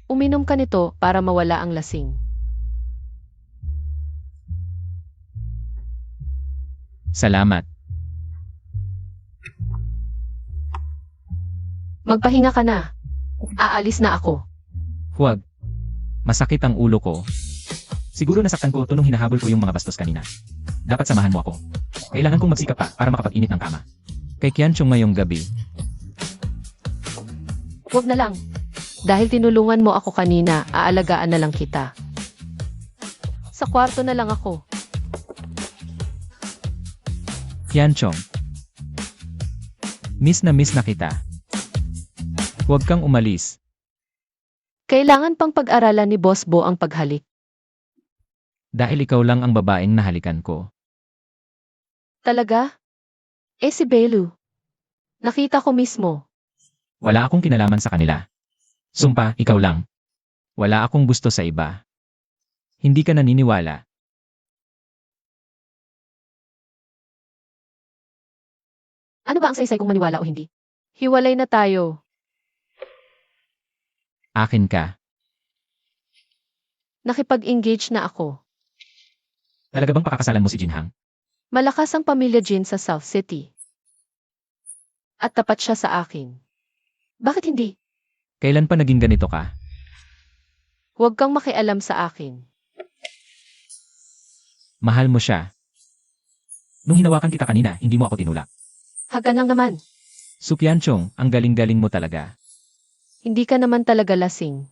S4: Uminom ka nito para mawala ang lasing.
S3: Salamat.
S2: Magpahinga ka na. Aalis na ako.
S3: Huwag. Masakit ang ulo ko. Siguro nasaktan ko to nung hinahabol ko yung mga bastos kanina. Dapat samahan mo ako. Kailangan kong magsikap pa para makapag-init ng kama. Kay Qianchong ngayong gabi.
S2: Huwag na lang.
S4: Dahil tinulungan mo ako kanina, aalagaan na lang kita. Sa kwarto na lang ako.
S3: Qianchong. Miss na kita. Huwag kang umalis.
S4: Kailangan pang pag-aralan ni Boss Bo ang paghalik.
S3: Dahil ikaw lang ang babaeng nahalikan ko.
S4: Talaga? Eh si Belu. Nakita ko mismo.
S3: Wala akong kinalaman sa kanila. Sumpa, ikaw lang. Wala akong gusto sa iba. Hindi ka naniniwala.
S2: Ano ba ang saysay kung maniwala o hindi?
S4: Hiwalay na tayo.
S3: Akin ka.
S4: Nakipag-engage na ako.
S3: Talaga bang pakakasalan mo si Jinhang?
S4: Malakas ang pamilya Jin sa South City. At tapat siya sa akin.
S2: Bakit hindi?
S3: Kailan pa naging ganito ka?
S2: Huwag kang makialam sa akin.
S3: Mahal mo siya. Nung hinawakan kita kanina, hindi mo ako tinulak.
S2: Hagan lang naman.
S3: Supyanchong, ang galing-galing mo talaga.
S2: Hindi ka naman talaga lasing.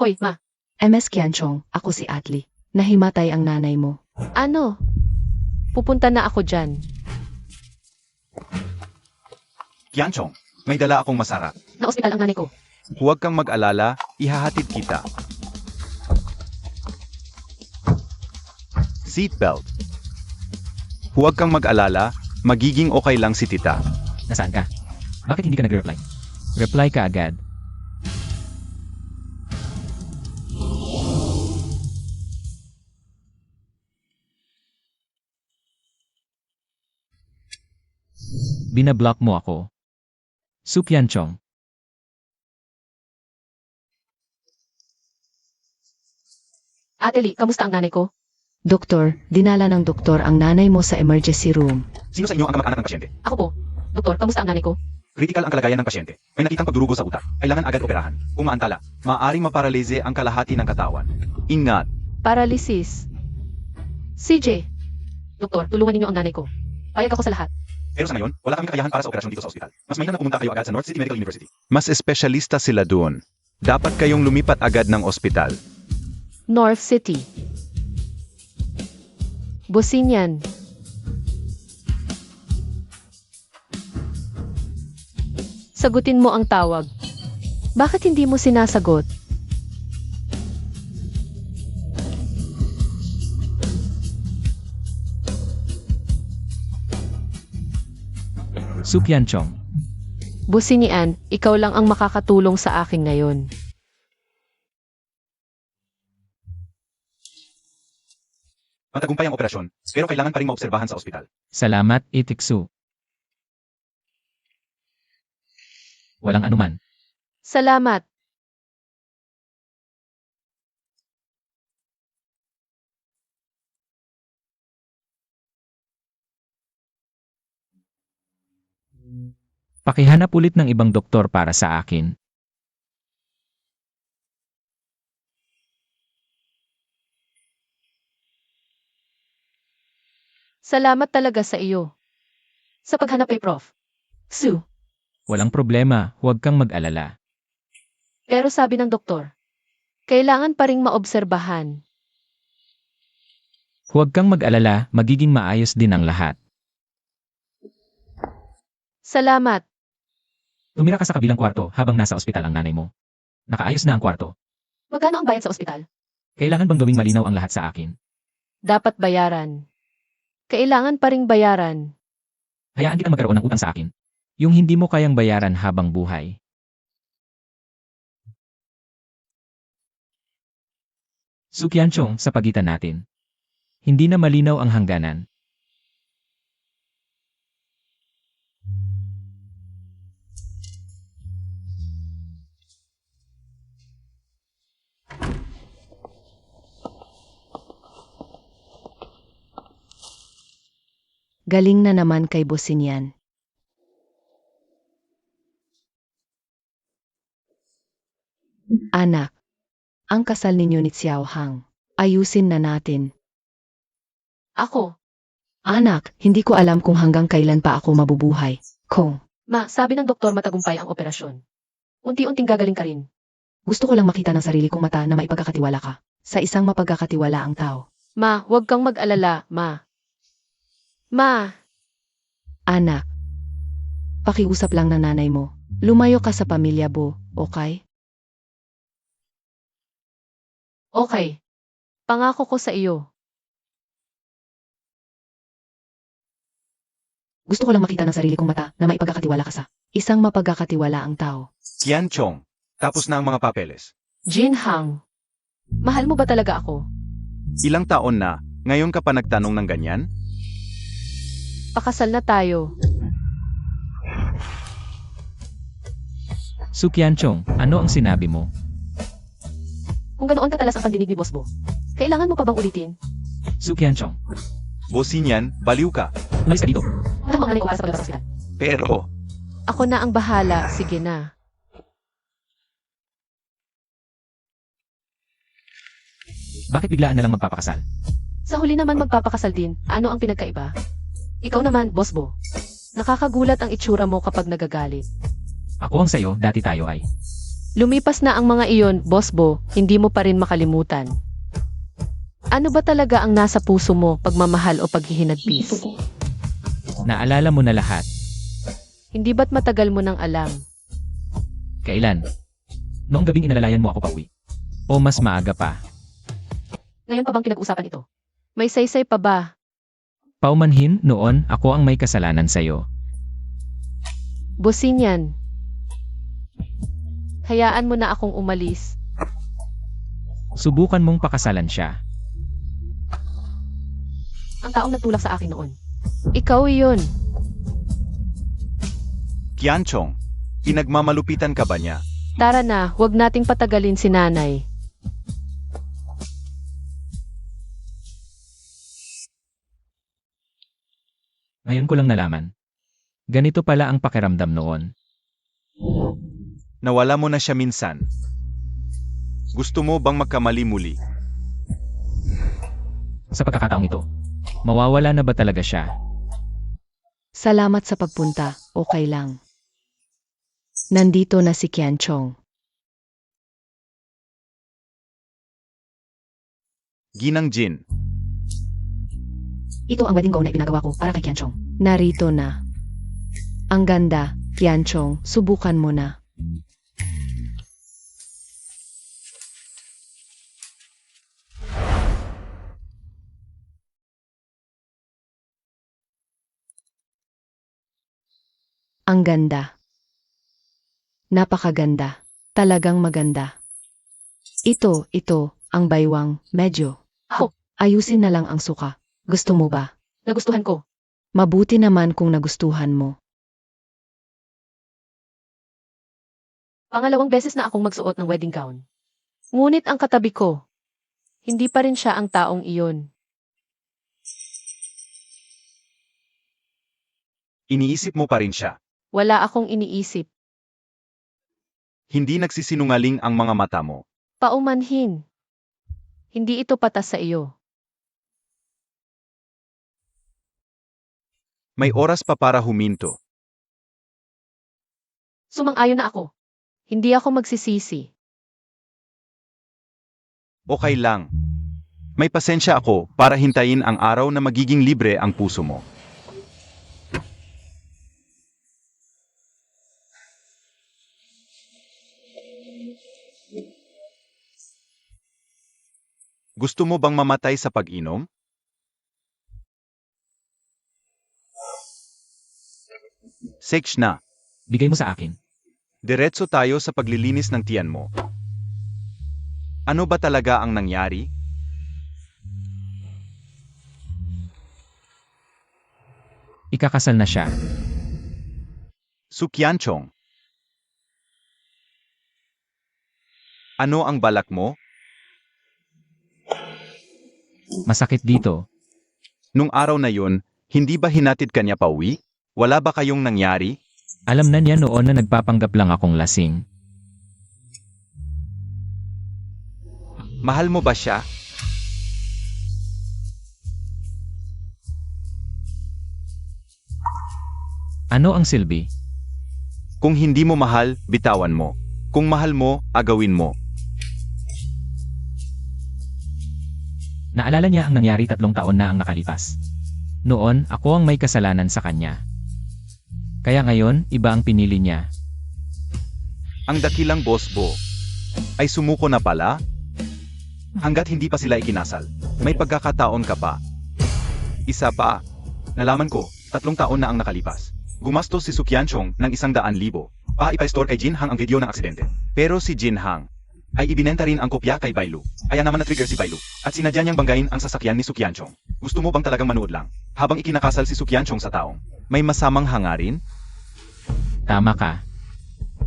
S2: Hoy, ma.
S1: MS Kianchong, ako si Atli. Nahimatay ang nanay mo.
S2: Ano? Pupunta na ako dyan.
S5: Kianchong, may dala akong masarap.
S2: Na-ospital ang nanay ko.
S5: Huwag kang mag-alala, ihahatid kita. Seatbelt. Huwag kang mag-alala, magiging okay lang si tita.
S3: Nasaan ka? Bakit hindi ka nag-reply? Reply ka agad. Binablock mo ako. Supyanchong.
S2: Ate Lee, kamusta ang nanay ko?
S1: Doktor, dinala ng doktor ang nanay mo sa emergency room.
S5: Sino sa inyo ang kamag-anak ng pasyente?
S2: Ako po. Doktor, kamusta ang nanay ko?
S5: Critical ang kalagayan ng pasyente. May nakitang pagdurugo sa utak. Kailangan agad operahan. Kung maantala, maaaring maparalize ang kalahati ng katawan. Ingat.
S2: Paralysis. CJ. Doktor, tulungan ninyo ang nanay ko. Payag ako sa lahat.
S5: Pero sa ngayon, wala kaming kakayahan para sa operasyon dito sa ospital. Mas mainam na pumunta kayo agad sa North City Medical University. Mas espesyalista sila doon. Dapat kayong lumipat agad ng ospital.
S2: North City. Businyan. Sagutin mo ang tawag. Bakit hindi mo sinasagot?
S3: Supyanchong.
S2: Businian, ikaw lang ang makakatulong sa akin ngayon.
S5: Matagumpay ang operasyon, pero kailangan pa rin maobserbahan sa ospital.
S3: Salamat, Itiksu. Walang anuman.
S2: Salamat.
S3: Pakihanap ulit ng ibang doktor para sa akin.
S2: Salamat talaga sa iyo. Sa paghanap kay Prof. Sue.
S3: Walang problema, huwag kang mag-alala.
S2: Pero sabi ng doktor, kailangan pa ring maobserbahan.
S3: Huwag kang mag-alala, magiging maayos din ang lahat.
S2: Salamat.
S3: Tumira ka sa kabilang kwarto habang nasa ospital ang nanay mo. Nakaayos na ang kwarto.
S2: Magkano ang bayad sa ospital?
S3: Kailangan bang gawing malinaw ang lahat sa akin?
S2: Dapat bayaran. Kailangan pa ring bayaran.
S3: Hayaan kitang magkaroon ng utang sa akin. Yung hindi mo kayang bayaran habang buhay. Supyanchong sa pagitan natin. Hindi na malinaw ang hangganan.
S1: Galing na naman kay Businyan. Anak, ang kasal ninyo ni Xiao Hang. Ayusin na natin.
S2: Ako.
S1: Anak, hindi ko alam kung hanggang kailan pa ako mabubuhay. Kung
S2: Ma, sabi ng doktor matagumpay ang operasyon. Unti-unting gagaling ka rin.
S1: gusto ko lang makita ng sarili kong mata na maipagkakatiwala ka. Sa isang mapagkakatiwala ang tao.
S2: Ma, huwag kang mag-alala, Ma. Ma,
S1: Anak, pakiusap lang ng nanay mo. Lumayo ka sa pamilya Bo, okay?
S2: okay. Pangako ko sa iyo.
S1: Gusto ko lang makita ng sarili kong mata na maipagkakatiwala ka sa isang mapagkakatiwalaang tao.
S5: Qian Chong, tapos na ang mga papeles.
S2: Jin Hang, mahal mo ba talaga ako?
S5: Ilang taon na, ngayon ka pa nagtanong ng ganyan?
S2: Pakasal na tayo.
S3: Su Qianchong, ano ang sinabi mo?
S2: Kung ganoon katalas ang pandinig ni Boss Bo, kailangan mo pa bang ulitin?
S3: Su Qianchong,
S5: Bosin yan, baliw ka.
S3: umalis ka dito.
S2: Walang mga oras sa paglabas sa ospital.
S5: Pero,
S2: Ako na ang bahala, sige na.
S3: Bakit biglaan na lang magpapakasal?
S2: Sa huli naman magpapakasal din, ano ang pinagkaiba? Ikaw naman, Boss Bo. Nakakagulat ang itsura mo kapag nagagalit.
S3: Ako ang sayo, dati tayo ay.
S2: Lumipas na ang mga iyon, Boss Bo, hindi mo pa rin makalimutan. Ano ba talaga ang nasa puso mo, pagmamahal o paghihinagpis?
S3: Naalala mo na lahat.
S2: Hindi ba't matagal mo nang alam?
S3: Kailan? Noong gabing inalalayan mo ako pauwi. O mas maaga pa.
S2: Ngayon pa bang pinag-usapan ito? May saysay pa ba?
S3: Paumanhin, noon, ako ang may kasalanan sa'yo.
S2: Bosin yan. Hayaan mo na akong umalis.
S3: Subukan mong pakasalan siya.
S2: Ang taong nagtulak sa akin noon. Ikaw iyon.
S5: Qian Chong, pinagmamalupitan ka ba niya?
S2: Tara na, huwag nating patagalin si nanay.
S3: Ngayon ko lang nalaman. Ganito pala ang pakiramdam noon.
S5: Nawala mo na siya minsan. Gusto mo bang magkamali muli?
S3: Sa pagkakataong ito, mawawala na ba talaga siya?
S1: Salamat sa pagpunta, okay lang. Nandito na si Qian Chong.
S5: Ginang Jin,
S1: Ito ang wedding gown na ipinagawa ko para kay Qian Chong. Narito na. Ang ganda, Qian Chong, subukan mo na. Ang ganda. Napakaganda. Talagang maganda. Ito, ang baywang, medyo.
S2: Ako.
S1: Ayusin na lang ang suka. Gusto mo ba?
S2: Nagustuhan ko.
S1: Mabuti naman kung nagustuhan mo.
S2: Pangalawang beses na akong magsuot ng wedding gown. Ngunit ang katabi ko, hindi pa rin siya ang taong iyon.
S5: iniisip mo pa rin siya.
S2: Wala akong iniisip.
S5: Hindi nagsisinungaling ang mga mata mo.
S2: Paumanhin. Hindi ito patas sa iyo.
S5: May oras pa para huminto.
S2: Sumang-ayon na ako. Hindi ako magsisisi.
S5: Okay lang. May pasensya ako para hintayin ang araw na magiging libre ang puso mo. Gusto mo bang mamatay sa pag-inom? Sex na.
S3: Bigay mo sa akin.
S5: Diretso tayo sa paglilinis ng tiyan mo. Ano ba talaga ang nangyari?
S3: Ikakasal na siya.
S5: Su Qianchong. Ano ang balak mo?
S3: Masakit dito.
S5: Nung araw na yun, hindi ba hinatid ka niya pauwi? Wala ba kayong nangyari?
S3: Alam na niya noon na nagpapanggap lang akong lasing.
S5: Mahal mo ba siya?
S3: Ano ang silbi?
S5: Kung hindi mo mahal, bitawan mo. Kung mahal mo, agawin mo.
S3: Naalala niya ang nangyari 3 taon na ang nakalipas. Noon, ako ang may kasalanan sa kanya. Kaya ngayon, iba ang pinili niya.
S5: Ang dakilang Boss Bo ay sumuko na pala? Hanggat hindi pa sila ikinasal, may pagkakataon ka pa. Isa pa, nalaman ko, 3 taon na ang nakalipas. Gumastos si Sukyanchong ng 100,000 para ipa-store kay Jin Hang ang video ng aksidente. Pero si Jin Hang ay ibinenta rin ang kopya kay Bailu. Kaya naman na-trigger si Bailu at sinadya niyang banggain ang sasakyan ni Sukyanchong. Gusto mo bang talagang manood lang habang ikinakasal si Sukyanchong sa taong may masamang hangarin?
S3: Tama ka.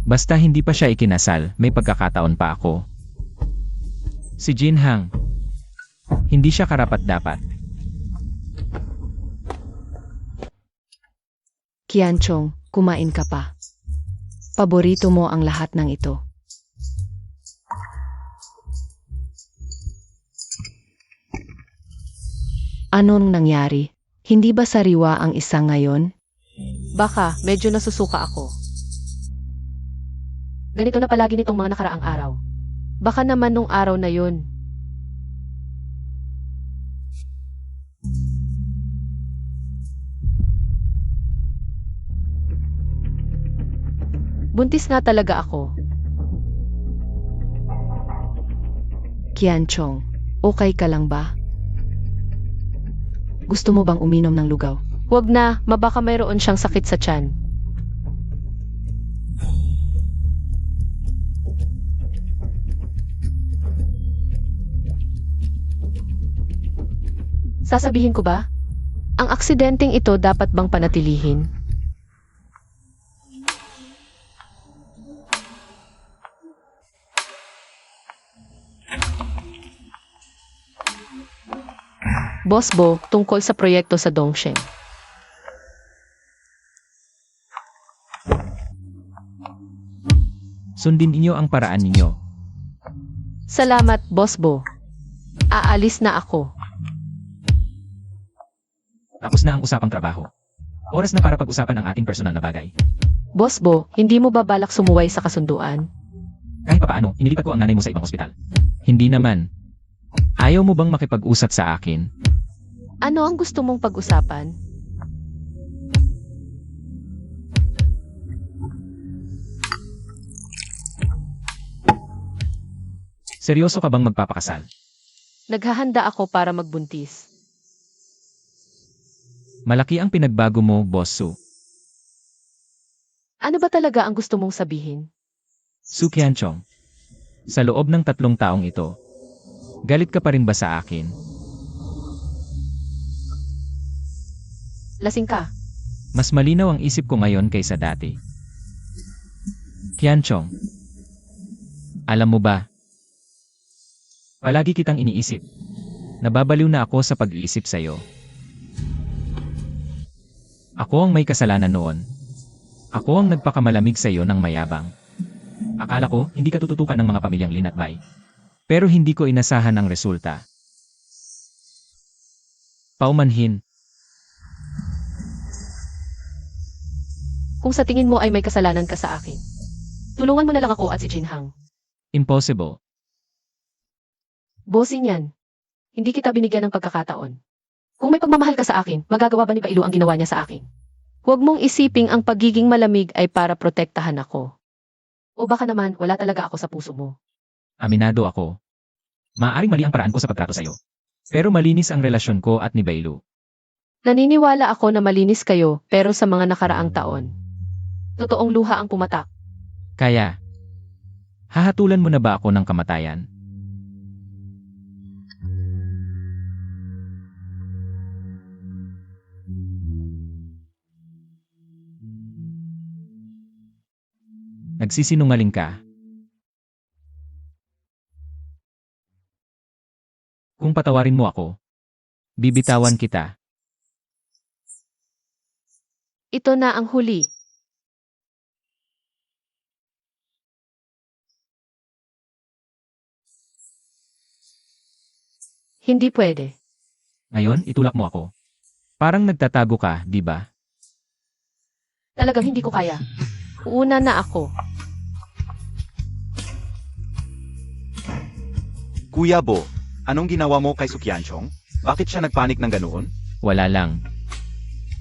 S3: Basta hindi pa siya ikinasal, may pagkakataon pa ako. Si Jin Hang, hindi siya karapat-dapat.
S1: Qianchong, kumain ka pa. Paborito mo ang lahat ng ito. Anong nangyari? Hindi ba sariwa ang isa ngayon?
S2: Baka, medyo nasusuka ako. Ganito na palagi nitong mga nakaraang araw. Baka naman nung araw na yun. Buntis nga talaga ako.
S1: Qianchong, okay ka lang ba? Gusto mo bang uminom ng lugaw?
S2: Huwag na, mabaka mayroon siyang sakit sa tiyan. Sasabihin ko ba? Ang aksidenteng ito dapat bang panatilihin? Boss Bo, tungkol sa proyekto sa Dongshen.
S3: Sundin inyo ang paraan ninyo.
S2: Salamat, Boss Bo. Aalis na ako.
S3: Tapos na ang usapang trabaho. Oras na para pag-usapan ang ating personal na bagay.
S2: Boss Bo, hindi mo ba balak sumuway sa kasunduan?
S3: Kahit papaano, inilipat ko ang nanay mo sa ibang ospital. Hindi naman. Ayaw mo bang makipag-usap sa akin?
S2: Ano ang gusto mong pag-usapan?
S3: Seryoso ka bang magpapakasal?
S2: Naghahanda ako para magbuntis.
S3: Malaki ang pinagbago mo, Boss Su.
S2: Ano ba talaga ang gusto mong sabihin?
S3: Su Qianchong. Sa loob ng 3 taong ito, galit ka pa rin ba sa akin?
S2: Lasing ka.
S3: Mas malinaw ang isip ko ngayon kaysa dati. Qianchong. Alam mo ba? Palagi kitang iniisip. Nababaliw na ako sa pag-iisip sa'yo. Ako ang may kasalanan noon. Ako ang nagpakamalamig sa'yo ng mayabang. Akala ko, hindi ka tututukan ng mga pamilyang Lin at Bai. Pero hindi ko inasahan ang resulta. Paumanhin.
S2: Kung sa tingin mo ay may kasalanan ka sa akin, tulungan mo na lang ako at si Jin Hang.
S3: Impossible.
S2: Bossing yan. Hindi kita binigyan ng pagkakataon. Kung may pagmamahal ka sa akin, magagawa ba ni Bailu ang ginawa niya sa akin? Huwag mong isiping ang pagiging malamig ay para protektahan ako. O baka naman, wala talaga ako sa puso mo.
S3: Aminado ako. Maaaring mali ang paraan ko sa pagtrato sa'yo. Pero malinis ang relasyon ko at ni Bailu.
S2: Naniniwala ako na malinis kayo, pero sa mga nakaraang taon, totoong luha ang pumatak.
S3: Kaya, hahatulan mo na ba ako ng kamatayan? Nagsisinungaling ka. Kung patawarin mo ako, bibitawan kita.
S2: Ito na ang huli. Hindi pwede.
S3: Ngayon, itulak mo ako. Parang nagtatago ka, di ba?
S2: Talagang hindi ko kaya. Uuna na ako.
S5: Kuya Bo, anong ginawa mo kay Sukyanchong? Bakit siya nagpanik ng ganoon?
S3: Wala lang.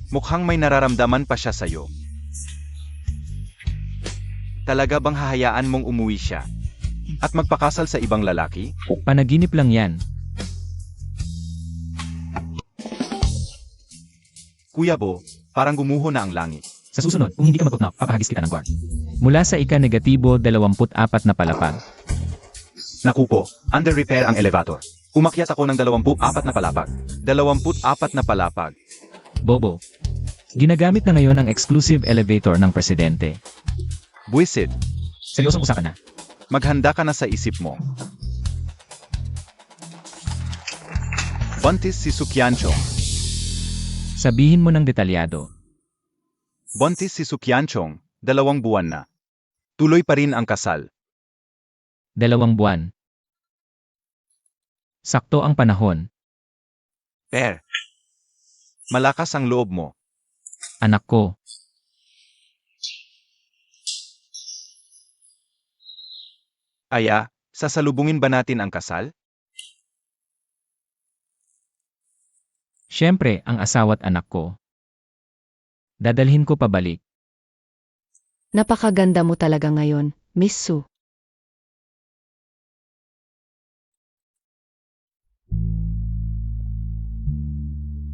S5: Mukhang may nararamdaman pa siya sa'yo. Talaga bang hahayaan mong umuwi siya? At magpakasal sa ibang lalaki?
S3: Panaginip lang yan.
S5: Kuya Bo, parang gumuho na ang langit.
S3: Sa susunod, kung hindi ka mag-knock, papahagis kita ng guard. Mula sa ika-negatibo 24 na palapag.
S5: Naku po, under repair ang elevator. Umakyat ako ng 24 na palapag. 24 na palapag.
S3: Bobo. Ginagamit na ngayon ang exclusive elevator ng presidente.
S5: Buisit,
S3: Seryosong usapan na.
S5: maghanda ka na sa isip mo. Buntis si Sukyanchong.
S3: Sabihin mo ng detalyado.
S5: Buntis si Sukyanchong, 2 buwan na. Tuloy pa rin ang kasal.
S3: 2 buwan. Sakto ang panahon.
S5: Per. Malakas ang loob mo.
S3: Anak ko.
S5: Aya, sasalubungin ba natin ang kasal?
S3: Siyempre, ang asawa't anak ko. Dadalhin ko pabalik.
S1: Napakaganda mo talaga ngayon, Miss Su.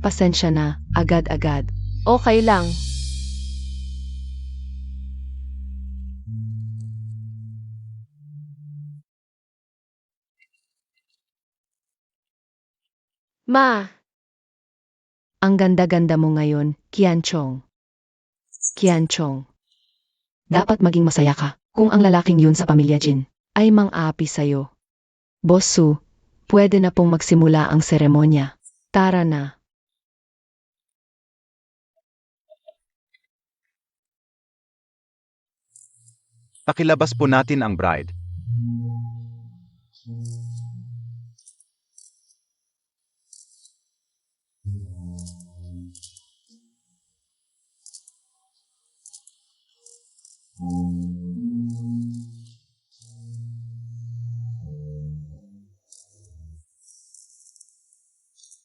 S1: Pasensya na, agad-agad.
S2: Okay lang. Ma,
S1: Ang ganda-ganda mo ngayon, Qianchong. Qianchong. Dapat maging masaya ka kung ang lalaking yun sa pamilya Jin ay mang-aapi sa'yo. Boss Su, pwede na pong magsimula ang seremonya. Tara na.
S5: Pakilabas po natin ang bride.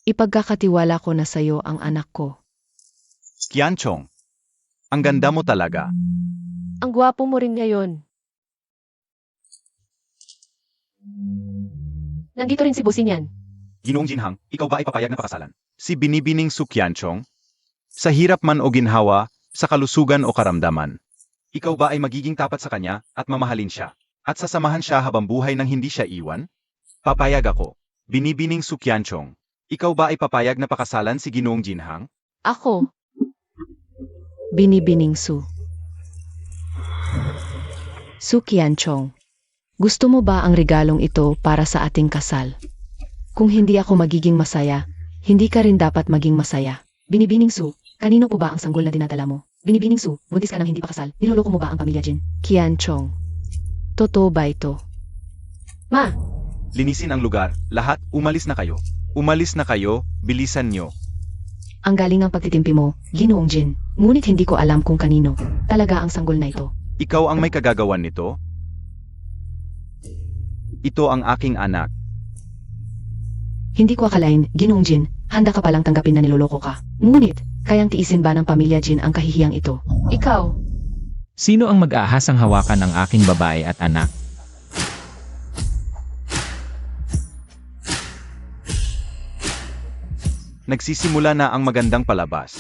S1: Ipagkakatiwala ko na sa'yo ang anak ko.
S5: Qianchong. Ang ganda mo talaga.
S2: ang gwapo mo rin ngayon. Nandito rin si Businyan.
S5: Ginoong Jinhang, ikaw ba ay papayag na pakasalan? Si Binibining Sukyanchong? Sa hirap man o ginhawa, sa kalusugan o karamdaman. Ikaw ba ay magiging tapat sa kanya at mamahalin siya? At sasamahan siya habang buhay nang hindi siya iwan? Papayag ako. Binibining Sukyanchong. Ikaw ba ay papayag na pakasalan si Ginoong Jinhang?
S2: Ako.
S1: Binibining Su. Su Qianchong. Gusto mo ba ang regalong ito para sa ating kasal? Kung hindi ako magiging masaya, hindi ka rin dapat maging masaya. Binibining Su, kanino po ba ang sanggol na dinadala mo? Binibining Su, buntis ka nang hindi pa kasal. Niloloko mo ba ang pamilya Jin? Qianchong. Totoo ba ito?
S2: Ma,
S5: Linisin ang lugar. Lahat, umalis na kayo. Umalis na kayo, bilisan nyo.
S1: Ang galing ang pagtitimpi mo, Ginoong Jin. Ngunit hindi ko alam kung kanino. Talaga ang sanggol na ito.
S5: Ikaw ang may kagagawan nito? Ito ang aking anak.
S1: Hindi ko akalain, Ginoong Jin, handa ka palang tanggapin na niloloko ka. Ngunit, kayang tiisin ba ng pamilya Jin ang kahihiyang ito?
S2: ikaw.
S3: Sino ang mag-aahasang hawakan ng aking babae at anak?
S5: Nagsisimula na ang magandang palabas.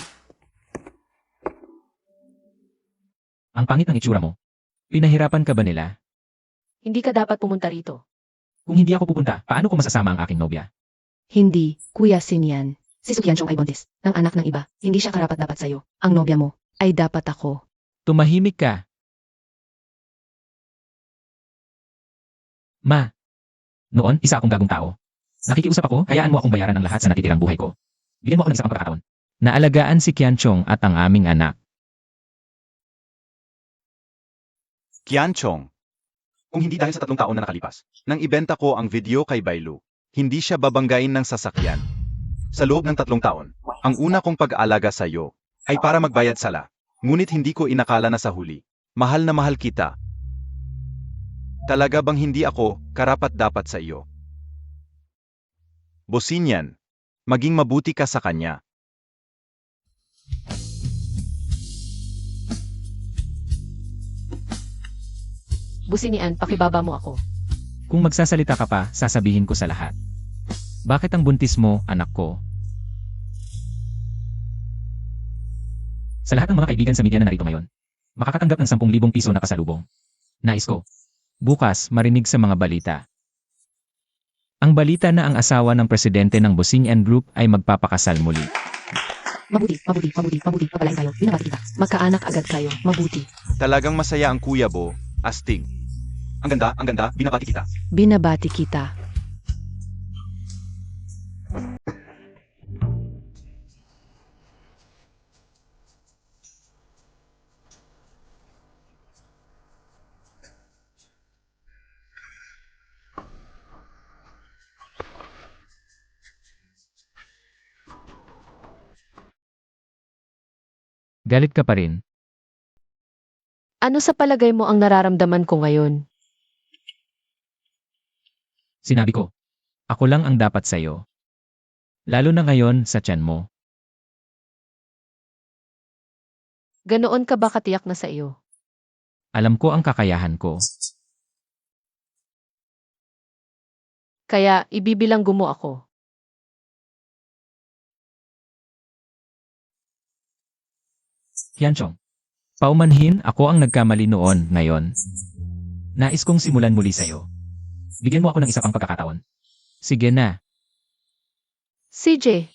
S3: Ang pangit ng itsura mo. Pinahirapan ka ba nila?
S2: Hindi ka dapat pumunta rito.
S3: Kung hindi ako pupunta, paano ko masasama ang aking nobya?
S1: Hindi, Kuya Sinyan. Si Sukyanchong ay buntis, ng anak ng iba. Hindi siya karapat-dapat sa'yo. Ang nobya mo, ay dapat ako.
S3: Tumahimik ka. Ma. Noon, isa akong gagong tao. Nakikiusap ako, hayaan mo akong bayaran ang lahat sa natitirang buhay ko. Bigyan mo ako ng isang pagkakataon. Naalagaan si Qianchong at ang aming anak.
S5: Qianchong. Kung hindi dahil sa 3 taon na nakalipas, nang ibenta ko ang video kay Bailu, hindi siya babanggain ng sasakyan. Sa loob ng 3 taon, ang una kong pag-aalaga sa iyo ay para magbayad sala. Ngunit hindi ko inakala na sa huli. Mahal na mahal kita. Talaga bang hindi ako karapat-dapat sa iyo? Bosinyan, maging mabuti ka sa kanya.
S2: Businian, pakibaba mo ako.
S3: Kung magsasalita ka pa, sasabihin ko sa lahat. Bakit ang buntis mo, anak ko? Sa lahat ng mga kaibigan sa media na narito ngayon, makakatanggap ng 10,000 piso na kasalubong. Nais ko, bukas marinig sa mga balita. Ang balita na ang asawa ng presidente ng Busing and Group ay magpapakasal muli.
S4: Mabuti. Papalain tayo. Binabati kita.
S1: Magkaanak agad kayo, mabuti.
S5: Talagang masaya ang Kuya Bo, astig. Ang ganda, binabati kita.
S1: Binabati kita.
S3: Galit ka pa rin.
S2: Ano sa palagay mo ang nararamdaman ko ngayon?
S3: Sinabi ko, ako lang ang dapat sa'yo. Lalo na ngayon sa tiyan mo.
S2: Ganoon ka ba katiyak na sa iyo?
S3: Alam ko ang kakayahan ko.
S2: Kaya ibibilanggo mo ako.
S3: Hyunchong, paumanhin ako ang nagkamali noon ngayon. Nais kong simulan muli sa'yo. Bigyan mo ako ng isa pang pagkakataon. Sige na.
S2: CJ,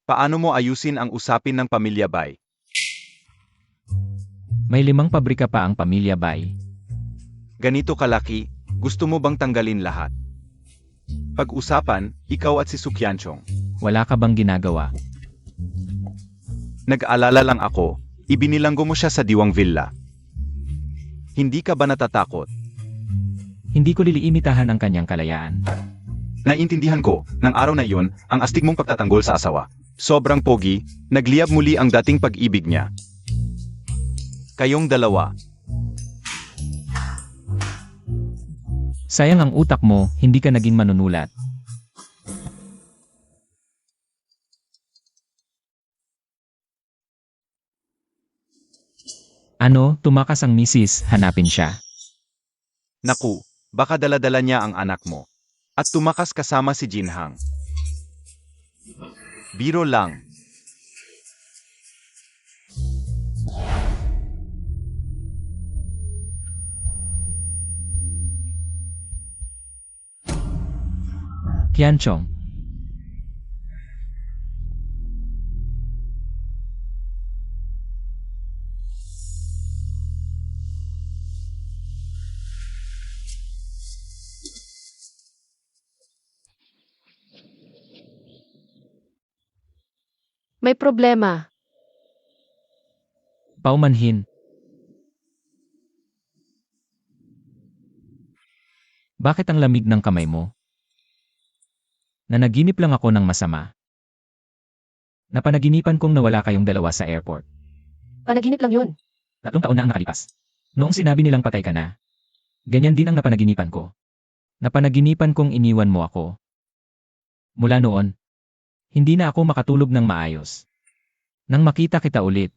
S5: Paano mo ayusin ang usapin ng pamilya Bay?
S3: May 5 pabrika pa ang pamilya Bay.
S5: Ganito kalaki, gusto mo bang tanggalin lahat? Pag-usapan, ikaw at si Sukyanchong.
S3: Wala ka bang ginagawa?
S5: Nag-alala lang ako, ibinilanggo mo siya sa Diwang Villa. Hindi ka ba natatakot?
S3: Hindi ko liliimitahan ang kanyang kalayaan.
S5: Naiintindihan ko, ng araw na iyon, ang astig mong pagtatanggol sa asawa. Sobrang pogi, nagliyab muli ang dating pag-ibig niya. Kayong dalawa.
S3: Sayang ang utak mo, hindi ka naging manunulat. Ano, tumakas ang misis, hanapin siya.
S5: Naku, baka dala-dala niya ang anak mo. At tumakas kasama si Jinhang. Biro lang.
S3: Hyunchong,
S2: may problema.
S3: paumanhin. Bakit ang lamig ng kamay mo? Nanaginip lang ako ng masama. Napanaginipan kong nawala kayong dalawa sa airport.
S4: Panaginip lang yun.
S3: 3 taon na ang nakalipas. Noong sinabi nilang patay ka na, ganyan din ang napanaginipan ko. Napanaginipan kong iniwan mo ako. Mula noon, hindi na ako makatulog ng maayos. Nang makita kita ulit,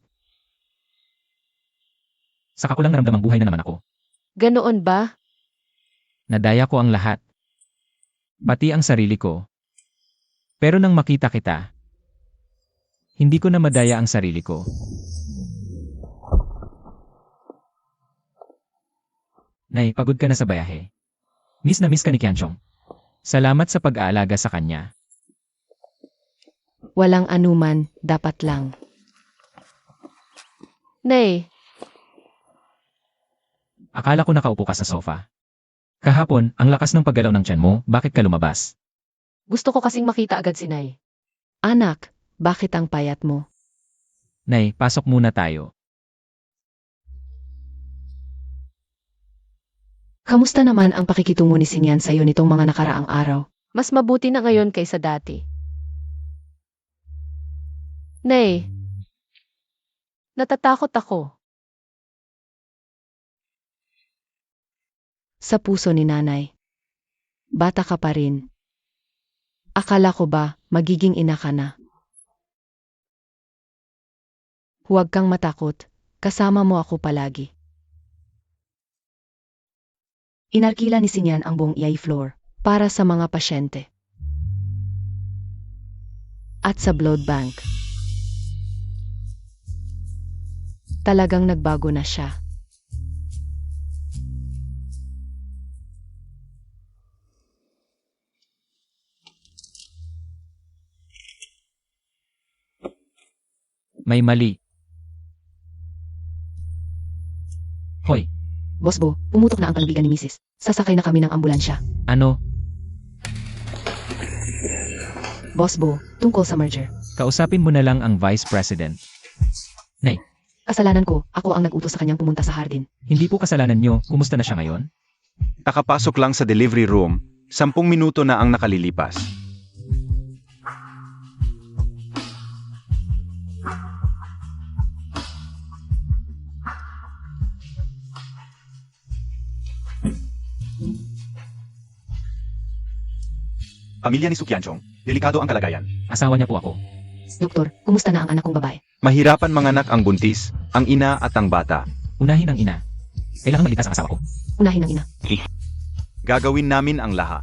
S3: saka ko lang naramdamang buhay na naman ako.
S2: Ganoon ba?
S3: Nadaya ko ang lahat. Pati ang sarili ko. Pero nang makita kita, hindi ko na madaya ang sarili ko. Nay, pagod ka na sa bayahe. Miss na miss ka ni Hyunchong. Salamat sa pag-aalaga sa kanya.
S1: Walang anuman, dapat lang.
S2: Nay,
S3: Akala ko nakaupo ka sa sofa. Kahapon, ang lakas ng paggalaw ng tiyan mo, bakit ka lumabas?
S4: Gusto ko kasing makita agad si Nay.
S1: Anak, bakit ang payat mo?
S3: Nay, pasok muna tayo.
S1: Kamusta naman ang pakikitungo ni Sinyan sa'yo nitong mga nakaraang araw?
S2: mas mabuti na ngayon kaysa dati. Nay, natatakot ako.
S1: Sa puso ni nanay. Bata ka pa rin. Akala ko ba, magiging ina ka na? Huwag kang matakot, kasama mo ako palagi. Inarkila ni Sinyan ang buong EI floor para sa mga pasyente. At sa blood bank. Talagang nagbago na siya.
S3: May mali. Hoy,
S1: Boss Bo, pumutok na ang kaibigan ni Mrs. Sasakay na kami ng ambulansya.
S3: ano?
S1: Boss Bo, tungkol sa merger.
S3: Kausapin mo na lang ang Vice President.
S1: Kasalanan ko, ako ang nag-utos sa kanyang pumunta sa hardin.
S3: Hindi po kasalanan nyo. Kumusta na siya ngayon?
S5: Nakapasok lang sa delivery room, 10 minuto na ang nakalilipas. Pamilya ni Sukyanchong, delikado ang kalagayan.
S3: Asawa niya po ako.
S1: Doktor, kumusta na ang anak kong babae?
S5: Mahirapan manganak ang buntis, ang ina at ang bata.
S3: Unahin ang ina. Kailangan maligtas ang asawa ko.
S1: Unahin ang ina.
S5: Gagawin namin ang lahat.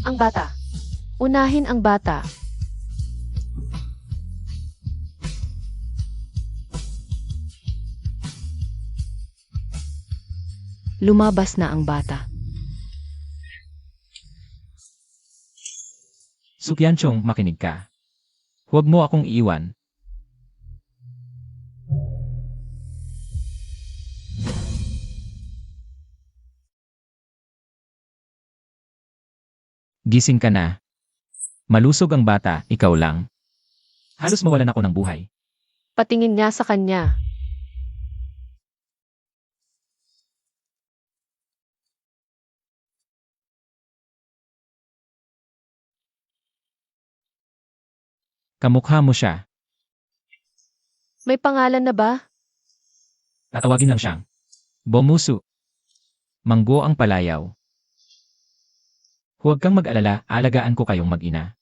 S2: Ang bata. Unahin ang bata.
S1: Lumabas na ang bata.
S3: Sukyanchong, makinig ka. Huwag mo akong iiwan. Gising ka na. Malusog ang bata, ikaw lang. Halos mawalan ako ng buhay.
S2: Patingin niya sa kanya.
S3: Kamukha mo siya.
S2: May pangalan na ba?
S3: Tatawagin lang siyang Bomusu. Manggo ang palayaw. Huwag kang mag-alala, alagaan ko kayong mag-ina.